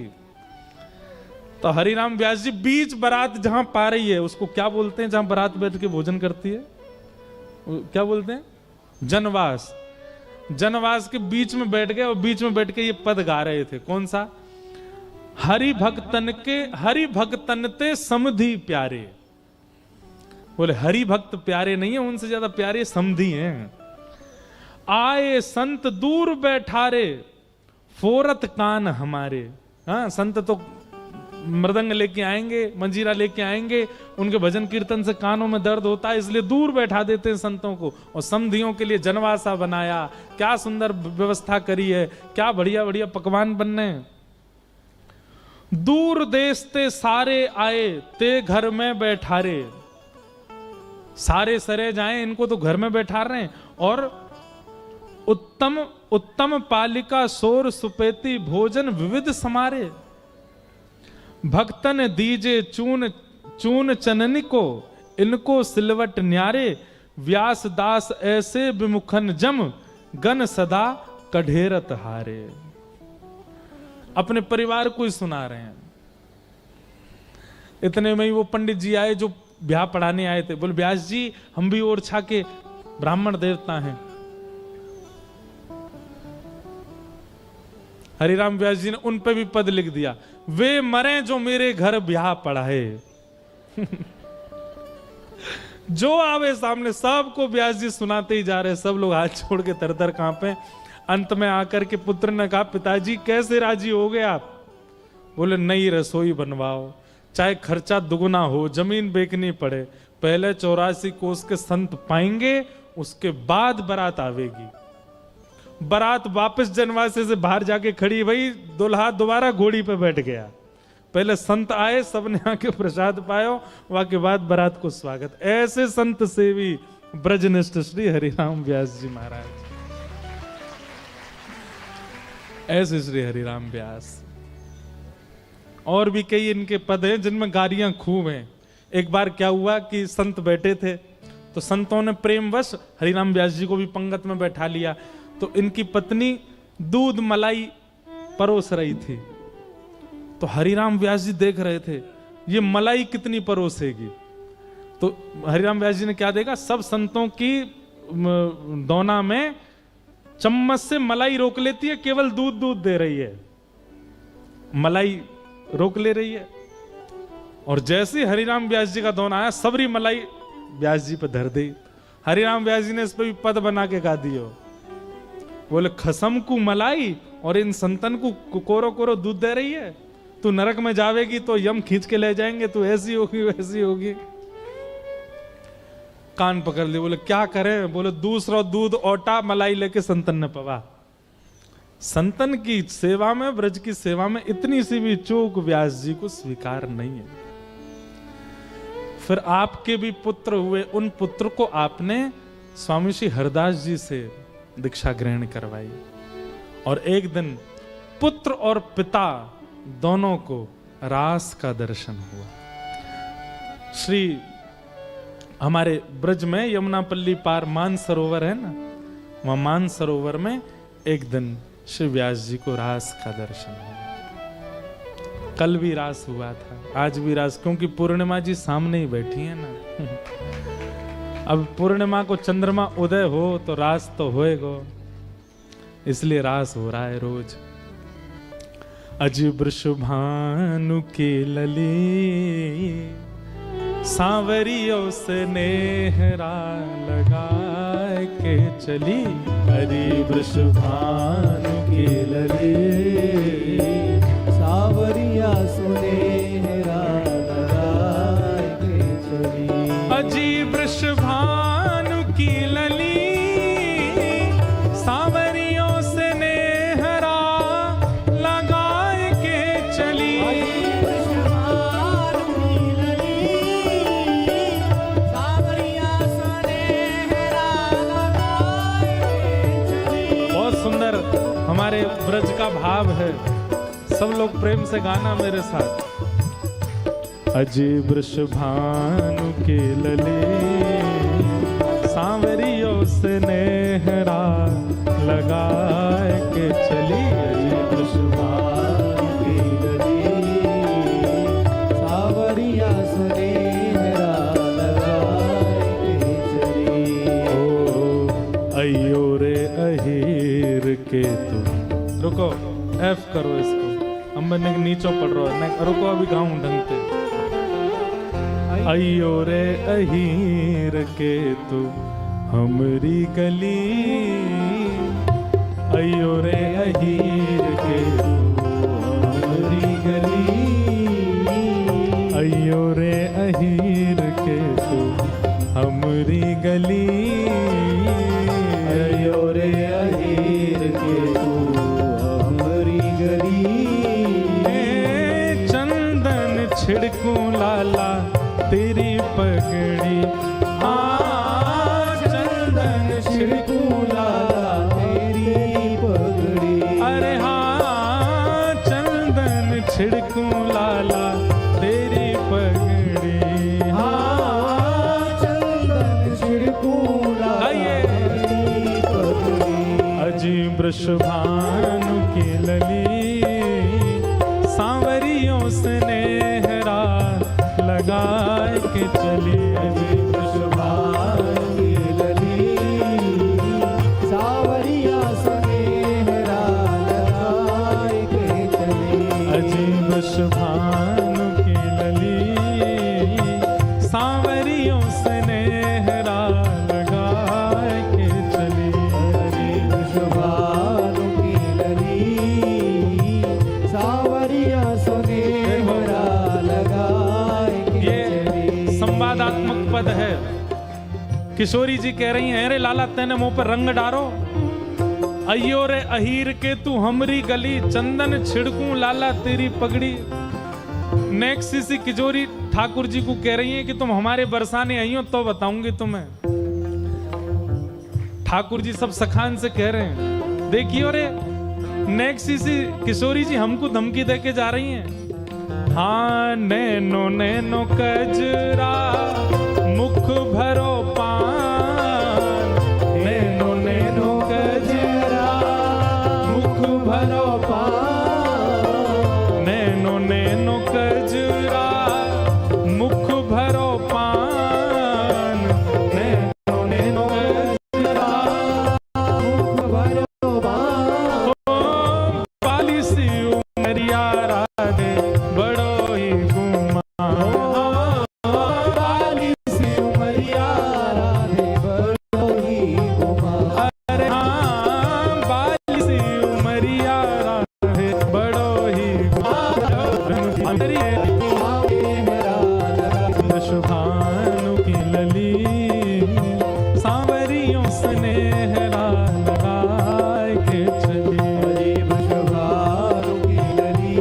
तो हरिराम व्यास जी बीच बारात जहां पा रही है उसको क्या बोलते हैं, जहां बारात बैठ के भोजन करती है, क्या बोलते हैं? जनवास। जनवास के बीच में बैठ गए और बीच में बैठ के ये पद गा रहे थे। कौन सा? हरि भक्तन ते समधि प्यारे। बोले हरि भक्त प्यारे नहीं है, उनसे ज्यादा प्यारे समधि हैं। आए संत दूर बैठारे, फोरत कान हमारे। हाँ, संत तो मृदंग लेके आएंगे, मंजीरा लेके आएंगे, उनके भजन कीर्तन से कानों में दर्द होता है, इसलिए दूर बैठा देते हैं संतों को। और समधियों के लिए जनवासा बनाया, क्या सुंदर व्यवस्था करी है, क्या बढ़िया बढ़िया पकवान बनने हैं। दूर देश ते सारे आए, ते घर में बैठारे। सारे सरे जाएं, इनको तो घर में बैठा रहे हैं। और उत्तम उत्तम पालिका सोर सुपेती, भोजन विविध समारे। भक्तन दीजे चून चून चननी को, इनको सिलवट न्यारे। व्यास दास ऐसे विमुखन जम, गन सदा कढ़ेरत हारे। अपने परिवार को ही सुना रहे हैं। इतने में ही वो पंडित जी आए जो ब्याह पढ़ाने आए थे। बोले व्यास जी, हम भी ओरछा के ब्राह्मण देवता हैं। हरिराम व्यास जी ने उन पे भी पद लिख दिया, वे मरे जो मेरे घर ब्याह पढ़ाए। जो आवे सामने सबको व्यास जी सुनाते ही जा रहे, सब लोग हाथ छोड़ के तर तर कांपे। अंत में आकर के पुत्र ने कहा, पिताजी कैसे राजी हो गए आप? बोले नई रसोई बनवाओ, चाहे खर्चा दुगुना हो, जमीन बेचनी पड़े, पहले 84 कोस के संत पाएंगे, उसके बाद बारात आवेगी। बारात वापस जनवासे से बाहर जाके खड़ी भई, दुल्हा दोबारा घोड़ी पे बैठ गया। पहले संत आए, सबने आके प्रसाद पायो, वहां के बाद बारात को स्वागत। ऐसे संत सेवी ब्रजनिष्ठ श्री हरिराम व्यास जी महाराज, ऐसे श्री हरिराम व्यास। और भी कई इनके पद हैं जिनमें गालियां खूब हैं। एक बार क्या हुआ कि संत बैठे थे, तो संतों ने प्रेमवश हरिराम व्यास जी को भी पंगत में बैठा लिया। तो इनकी पत्नी दूध मलाई परोस रही थी। तो हरिराम व्यास जी देख रहे थे ये मलाई कितनी परोसेगी। तो हरिराम व्यास जी ने क्या देखा, सब संतों की दोना में चम्मच से मलाई रोक लेती है, केवल दूध दूध दे रही है, मलाई रोक ले रही है। और जैसे हरिराम व्यास जी का दोना आया, सबरी मलाई व्यास जी पे धर दी। हरिराम व्यास जी ने इस पे भी पद बना के गा दियो। बोले खसम को मलाई और इन संतन को कोरो कोरो दूध दे रही है, तू नरक में जावेगी तो यम खींच के ले जाएंगे, तू ऐसी होगी वैसी होगी। कान पकड़ लिए, बोले क्या करें? बोले दूसरा दूध ओटा मलाई लेके संतन ने पवा। संतन की सेवा में, ब्रज की सेवा में इतनी सी भी चूक व्यास जी को स्वीकार नहीं है। फिर आपके भी पुत्र हुए, उन पुत्र को आपने स्वामी श्री हरदास जी से दीक्षा ग्रहण करवाई। और एक दिन पुत्र और पिता दोनों को रास का दर्शन हुआ। श्री हमारे ब्रज में यमुनापल्ली पार मान सरोवर है ना, वहां मान सरोवर में एक दिन श्री व्यास जी को रास का दर्शन हुआ। कल भी रास हुआ था, आज भी रास, क्योंकि पूर्णिमा जी सामने ही बैठी है ना। अब पूर्णिमा को चंद्रमा उदय हो तो रास तो होएगा, इसलिए रास हो रहा है रोज। अज वृषभानु के लली सांवरियों से नेहरा लगा के चली। हरि वृषभानु के लले सावरिया सुनेहरा लगाए के चली। अजी वृषभानु की लली सांवरियों से नेहरा लगाए के चली। बहुत सुंदर हमारे ब्रज का भाव है, सब लोग प्रेम से गाना मेरे साथ। अजय वृषभानु के लले सांवरियों से नेहरा लगाए के चली। अजय वृषभानु के लले सावरिया सुनेहरा लगाए के चली। ओ अयो रे अहीर के तुम, रुको एफ करो इसको, हम बने नीचो पड़ रहा है, रुको अभी गाऊं ढंग से। अयो रे अहीर के तू हमरी गली, अयो रे अहीर के तू हमरी गली, अयो रे अहीर के तू हमरी गली, अयो रे अहीर के तू हमरी गली। चंदन छिड़कू लाला तेरी पगड़ी, चंदन छिड़कू लाला तेरी पगड़ी। अरे हाँ चंदन छिड़कू लाला तेरी पगड़ी। हाँ चंदन छिड़कू लाला तेरी पगड़ी। अजी वृषभानु की लली सांवरियों से नेहरा लगाए के चली। अजी वृषभानु की लली सावरिया सुनेहरा लगाए के चली। अजी वृषभानु की लली सांवरियों से नेहरा लगाए के चली। अजी वृषभानु की लली सावरिया सुनेहरा लगाए के चली। संवादात्मक पद है। किशोरी जी कह रही हैं, अरे लाला तेने मुंह पर रंग डारो, अयो रे अहीर के तू हमरी गली, चंदन छिड़कू लाला तेरी पगड़ी। नेक्स्ट सी किशोरी ठाकुर जी को कह रही हैं कि तुम हमारे बरसाने आई हो तो बताऊंगी तुम्हें। ठाकुर जी सब सखान से कह रहे हैं, देखियो रे नेक्स्ट सी किशोरी जी हमको धमकी दे के जा रही हैं। हाँ नैनो नैनो कजरा मुख भरो पान, नैनो नैनो कजरा मुख भरो पान, नैनो नैनो कजरा मुख भरो पान, नैनो नैनो कजरा मुख भरो पान। ओ बाली सी उमरिया राधे बड़ो ही गुमान। बाली सी उमरिया राधे बड़ो ही गुमान। अरे हाँ बाली सी उमरिया राधे बड़ो ही गुमान। वृषभानु की लली सांवरियों से नेहरा लगाए के चली। हरि वृषभानु की लली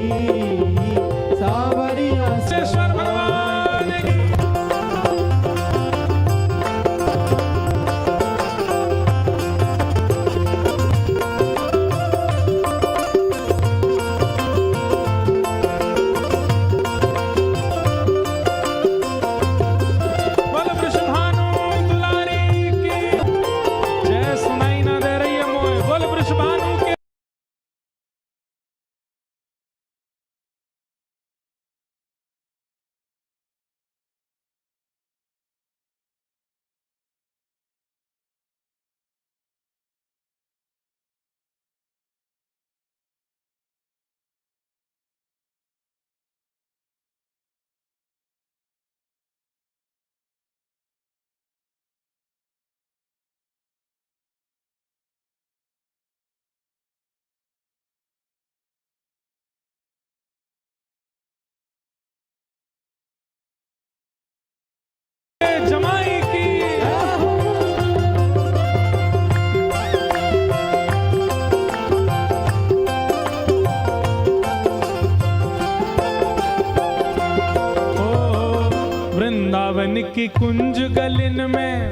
की कुंज गलिन में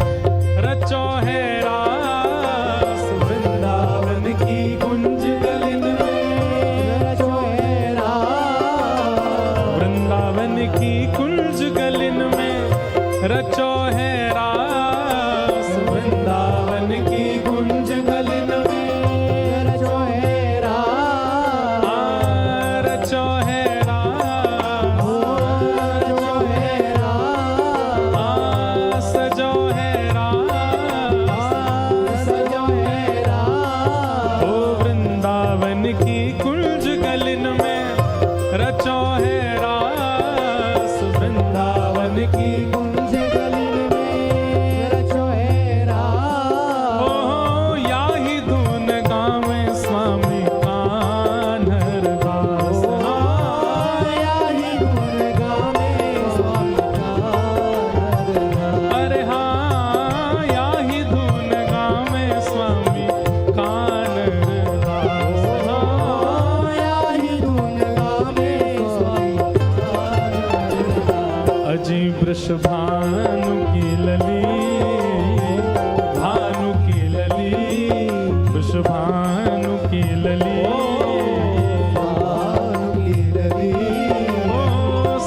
रचो है रास। वृंदावन की कुंज गलिन में रचो है रास। वृंदावन की कुंज गलिन में रचो है रास। वृंदावन की कुंज गलिन में रचो है रास। रचो है रास। रचो है रास। सजो है रास। सजो है रास। ओ वृंदावन की कुंज गलिन में रचो है रास। वृंदावन की कुंज गलिन में रचो है रास। ओ या ही धुन गावे स्वामी कान्हर दास। आया ही गुण गावे स्वामी कान्हर दास। अरे हाँ या ही धुन गावे स्वामी कान्हर दास। आया ही गुण गावे स्वामी कान्हर दास। अजी वृषभानु की लली, भानु की लली, वृषभानु की लली। भानु की लली। ओ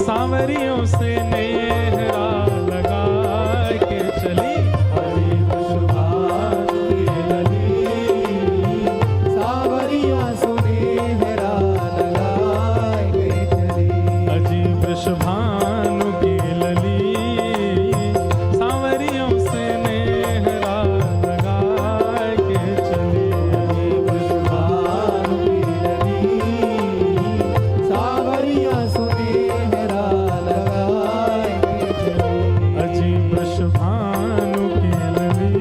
सांवरियों से नेहरा लगा के चली। हरि वृषभानु की लली। सावरिया सुनेहरा लगाए के चली। अजी वृषभानु की लली, सांवरियों से नेहरा लगा के चली। वृषभानु की लली। सावरिया सुनेहरा लगाए के चली। अजी वृषभानु की लली,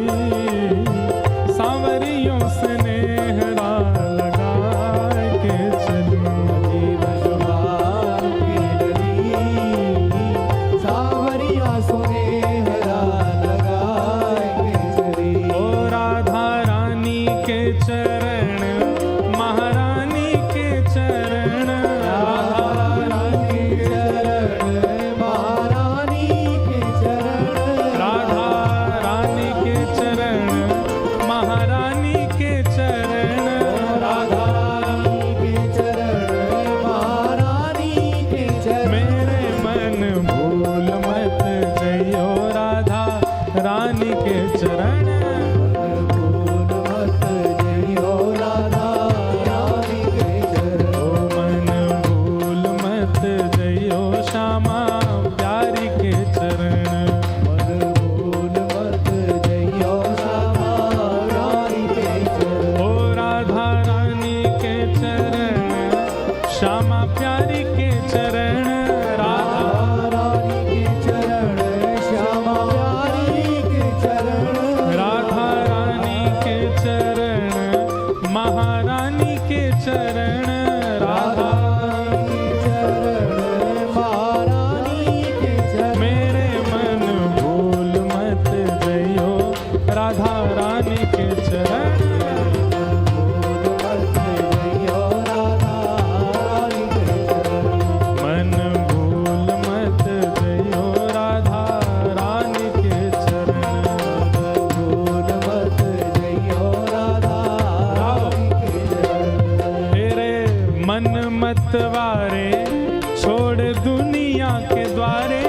सांवरियों से नेहरा लगा के चली। वृषभानु की लली। सावरिया सुनेहरा लगाए के चली। ओ राधा रानी के चरण, महारानी के चरण। राधा रानी के चरण, महारानी के चरण। राधा रानी के चरण, महारानी के चरण। राधा रानी के चरण, महारानी के चरण। मेरे मन भूल मत जइयो राधा रानी के चरण। भूल मत जइयो राधा रानी के चरण। ओ मन भूल मत जइयो श्यामा प्यारी के चरण। मन भूल मत जइयो श्यामा रानी के चरण। ओ राधा रानी के चरण, श्यामा प्यारी के चरण। राधा रानी के चरण, श्यामा प्यारी के चरण। राधा रानी के चरण, महारानी के चरण। राधा रानी के चरण, महारानी के चरण। मेरे मन भूल मत जइयो राधा रानी के चरण। भूल मत जइयो राधा रानी के चरण। मन भूल मत जइयो राधा रानी के चरण। भूल मत जइयो राधा रानी के चरण। तेरे मन मत वारे छोड़ दुनिया के द्वारे।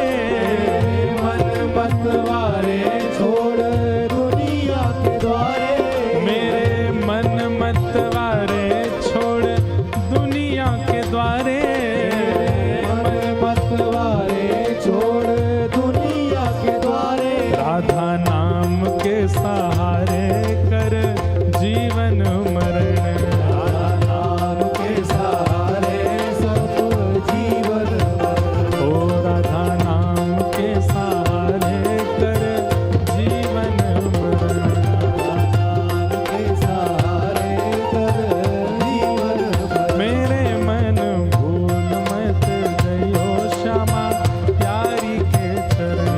मन मत वारे छोड़ दुनिया के द्वारे। मेरे मन मत वारे छोड़ दुनिया के द्वारे। मन मत वारे छोड़ दुनिया के द्वारे। राधा नाम के सहारे कर जीवन मरण। राधा नाम के सहारे सब जीवन मरण। ओ राधा नाम के सहारे कर जीवन मरण। नाम के सहारे कर जीवन मरण। मेरे मन भूल मत जइयो श्यामा प्यारी के चरण।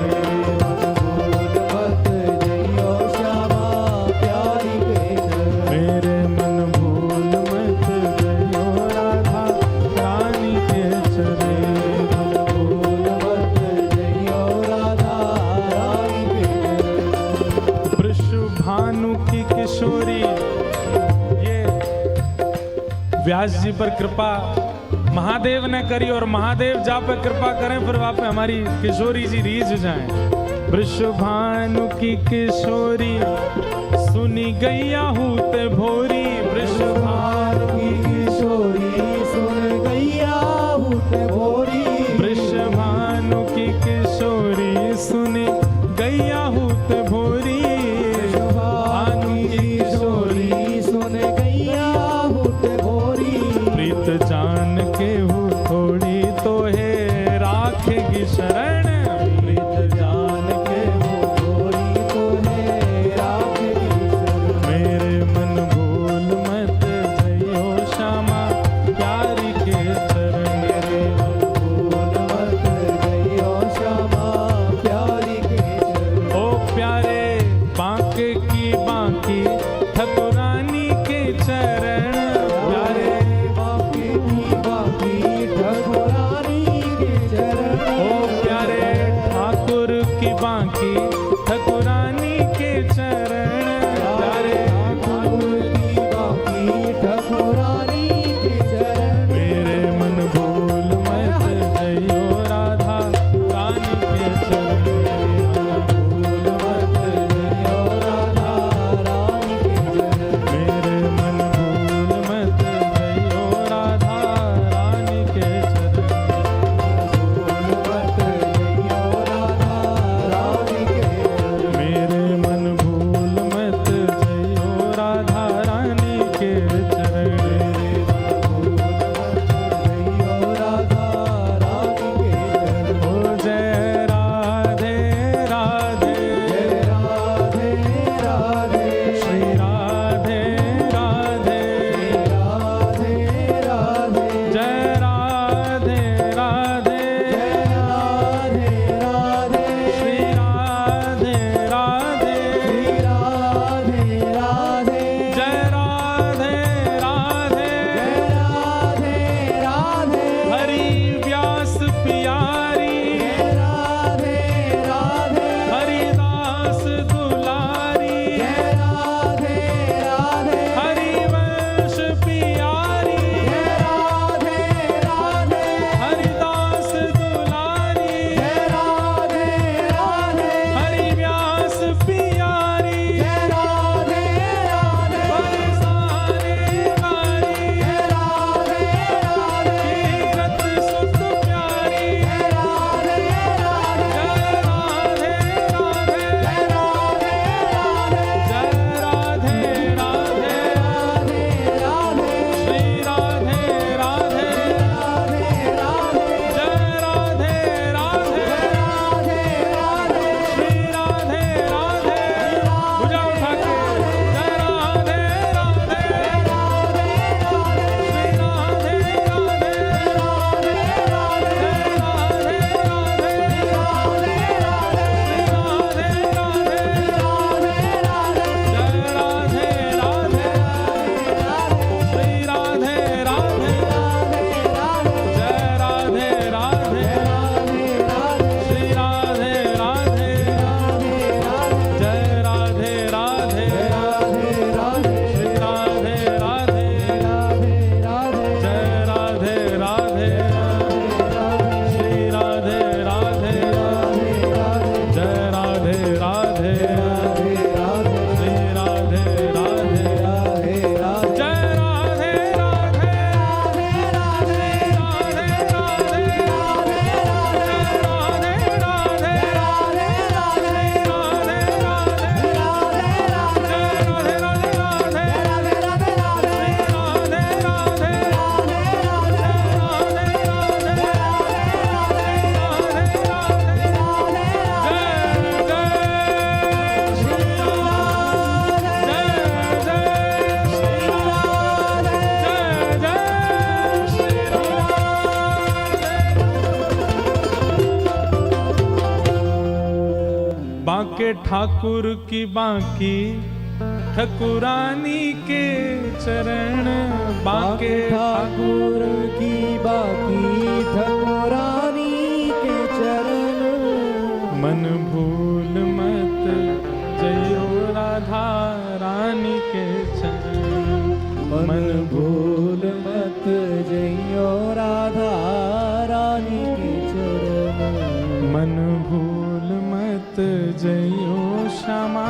भूल मत जइयो श्यामा प्यारी के चरण। मेरे मन भूल मत जइयो राधा व्यास जी पर कृपा महादेव ने करी और महादेव जा पे कृपा करें, फिर वहां पे हमारी किशोरी जी रीझ जाएं। वृषभानु की किशोरी सुनी गैया हूत भोरी, वृषभानु की किशोरी सुन गैया हूत भोरी, वृषभानु की किशोरी सुनी गैया हूत भोरी, वृषभानु की किशोरी सुन गैया हूत भोरी, प्रीत जान के हूँ थोड़ी तो है राखेगी शरण, प्रीत जान के हूँ थोड़ी तो है राखेगी शरण, मेरे मन भूल मत जइयो श्यामा प्यारी के चरण, मेरे मन भूल मत जइयो श्यामा प्यारी के चरण, ओ प्यारे बांके की बांकी ठकुरानी के चरण, प्यारे बाकी की बाकी ठकुरानी के चरण, ओ प्यारे ठाकुर की बांकी ठकुरानी के चरण, प्यारे ठाकुर की बाकी ठकुरानी के चरण, मेरे मन भूल मत जइयो राधा रानी के चरण, भूल मत जइयो राधा रानी के चरण, मेरे मन भूल मत जइयो राधा रानी के चरण, भूल मत जइयो राधा रानी के चरण, मेरे मन भूल मत जइयो राधा रानी के चरण, भूल मत जइयो राधा रानी के चरण, ओ जय राधे राधे, जय राधे राधे, श्री राधे राधे, राधे राधे, जय राधे राधे, जय राधे राधे, श्री राधे राधे, श्री राधे राधे, जय राधे राधे, जय राधे राधे, हरि व्यास प्यारी, जय राधे राधे, हरिदास दुलारी, जय राधे राधे, हरिवंश प्यारी, जय राधे राधे, हरिदास दुलारी, जय राधे राधे, हरिव्यास प्यारी, जय राधे राधे, बरसाने वारी, जय राधे राधे, कीरत सुत प्यारी, जय राधे राधे, जय राधे राधे, जय राधे राधे, जय राधे राधे, राधे राधे, श्री राधे राधे, राधे राधे, जय राधे राधे, राधे राधे, श्री राधे राधे, भुजा उठा के जय राधे राधे, श्री राधे राधे, जय राधे राधे, श्री राधे राधे, जय राधे राधे, श्री राधे राधे, जय राधे राधे, श्री राधे राधे, जय राधे राधे, श्री राधे राधे, जय राधे राधे, श्री राधे राधे, जय राधे राधे, श्री राधे राधे, जय राधे राधे, राधे राधे, राधे राधे, राधे राधे, राधे राधे, राधे राधे राधे, राधे राधे, राधे राधे, राधे राधे, जय जय श्री राम, जय जय श्री राम, जय जय श्री राम। बांके ठाकुर की बांकी ठकुरानी के चरण, बांके ठाकुर की बाकी ठकुरानी के चरण, मन भूल मत जयो राधा रानी के चरण, मन भूल मत जइयो राधा रानी के चरण मन भूल मत जइयो श्यामा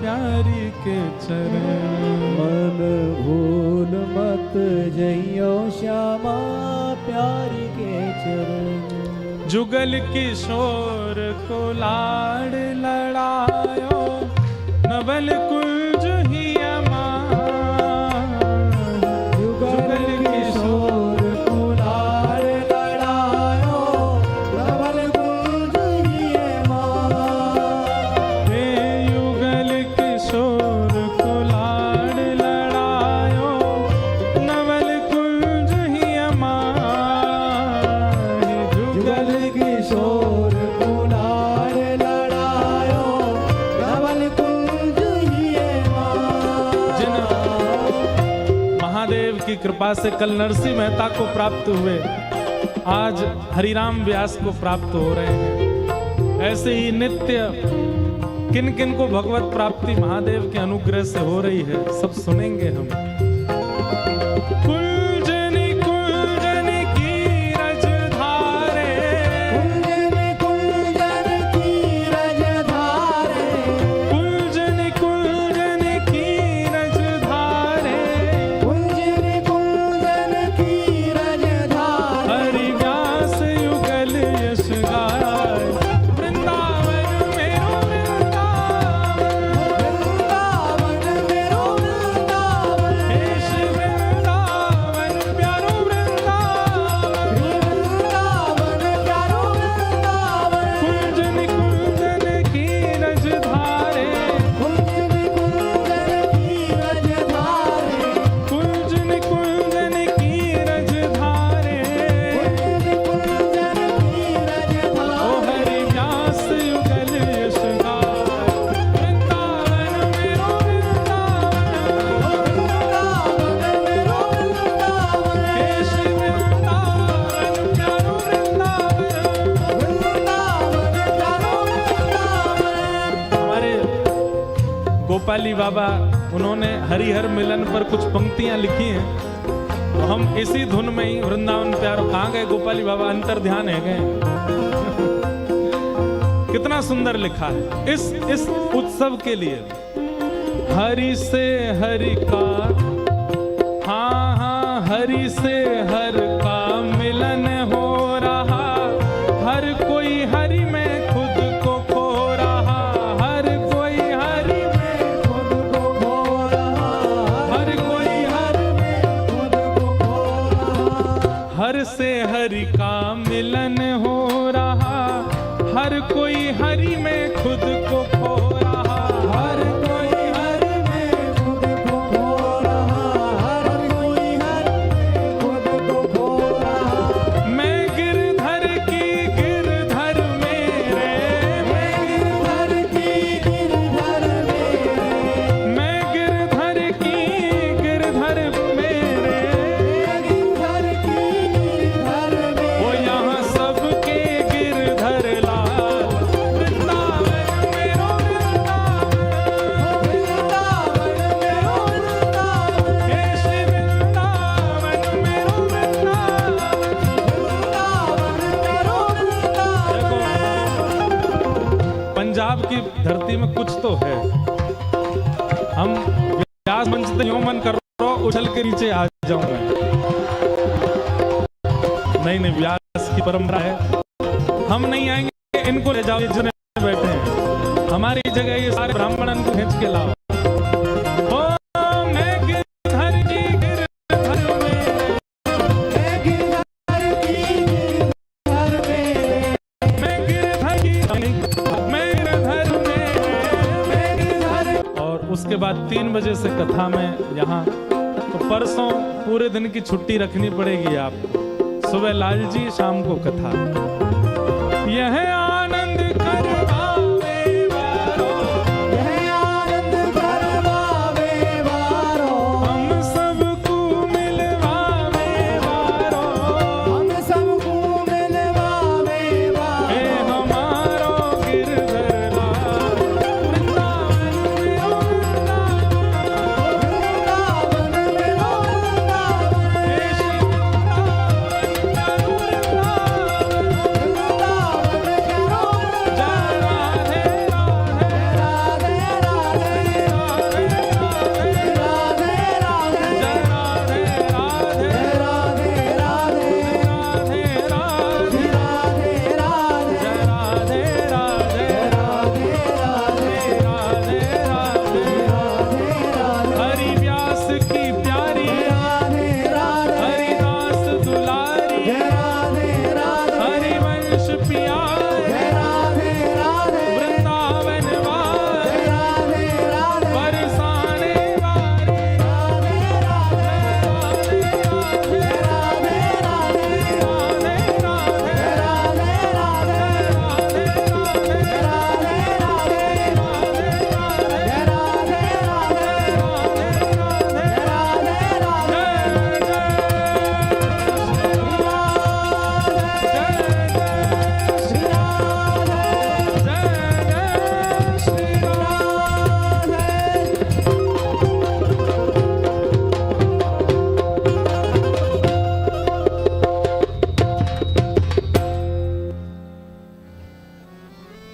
प्यारी के चरण मन भूल मत जइयो श्यामा प्यारी के चरण जुगल किशोर को लाड़ लड़ायो नवल कुंज ही जुगल किशोर को लाड़ लड़ायो नवल कुंज ही हे युगल किशोर को लाड़ लड़ायो नवल कुंज ही जुगल किशोर को लाड़ लड़ायो नवल कुंज ही जिन महादेव की कृपा से कल नरसिंह मेहता को प्राप्त हुए आज हरिराम व्यास को प्राप्त हो रहे हैं। ऐसे ही नित्य किन किन को भगवत प्राप्ति महादेव के अनुग्रह से हो रही है सब सुनेंगे हम। कुंजनी कुंजनी की रजधारे कुंजन की रजधारे कुंजनी कुंजनी की रजधारे कुंजन की रजधारे हरि व्यास युगल यश गाय वृंदावन मेरो वृंदावन मेरो वृंदावन देश वृंदावन प्यारो वृंदावन वृंदावन प्यारो वृंदावन कुंजन कुंजन की रजधारे कुंजन की रजधारे कुंजन कुंजन की रजधारे कुंजन की ओ रजधारे हरि व्यास युगल यश गाय वृंदावन मेरो वृंदावन मेरो वृंदावन देश वृंदावन प्यारो वृंदावन वृंदावन प्यारो वृंदावन हमारे गोपाली बाबा उन्होंने हरिहर मिलन पर कुछ पंक्तियां लिखी हैं तो हम इसी धुन में ही वृंदावन प्यारो कहाँ गए गोपाली बाबा अंतर ध्यान है गए कितना सुंदर लिखा है इस उत्सव के लिए हरि से हरि का हाँ हाँ हरि से हर का मिलन हो रहा हर कोई हरि में खुद को खो रहा हर कोई हरि में खुद को खो रहा हर कोई हर में खुद को खो रहा हर से हरि का मिलन हो रहा हर कोई हरि में खुद को खो रहा हर कोई हर में खुद को खो रहा हर कोई हर में खुद को खो रहा मैं गिरधर की गिरधर मेरे मैं गिरधर की गिरधर मेरे मैं गिरधर की गिरधर मेरे गिरधर की गिरधर वो मेरे यहाँ सबके गिरधर लाल वृंदावन मेरो वृंदावन मेरो वृंदावन केश वृंदावन मेरो वृंदावन वृंदावन मेरो वृंदावन पंजाब की धरती में कुछ तो है हम व्यास मंच से यूं मन कर रहा हूं, उछल के नीचे आ जाऊं मैं नहीं व्यास की परंपरा है हम नहीं आएंगे इनको ले जाओ ये जितने बैठे हैं हमारी जगह ये सारे ब्राह्मणन को खींच के लाओ ओ मैं गिरधर की गिरधर में मैं गिरधर की गिरधर मेरे मैं गिरधर की मैं गिरधर में मैं गिरधर और उसके बाद 3 बजे से कथा में यहाँ तो परसों पूरे दिन की छुट्टी रखनी पड़ेगी आपको सुबह लाल जी शाम को कथा यह आनंद करवावे वारो यह आनंद करवावे वारो हम सबको मिलवावे वारो हम सबको मिलवावे हे वारो हमारो गिरधर लाल वृंदावन मेरो वृंदावन वृंदावन मेरो वृंदावन हे श्री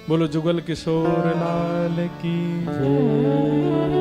बोलो जुगल किशोर लाल की जय।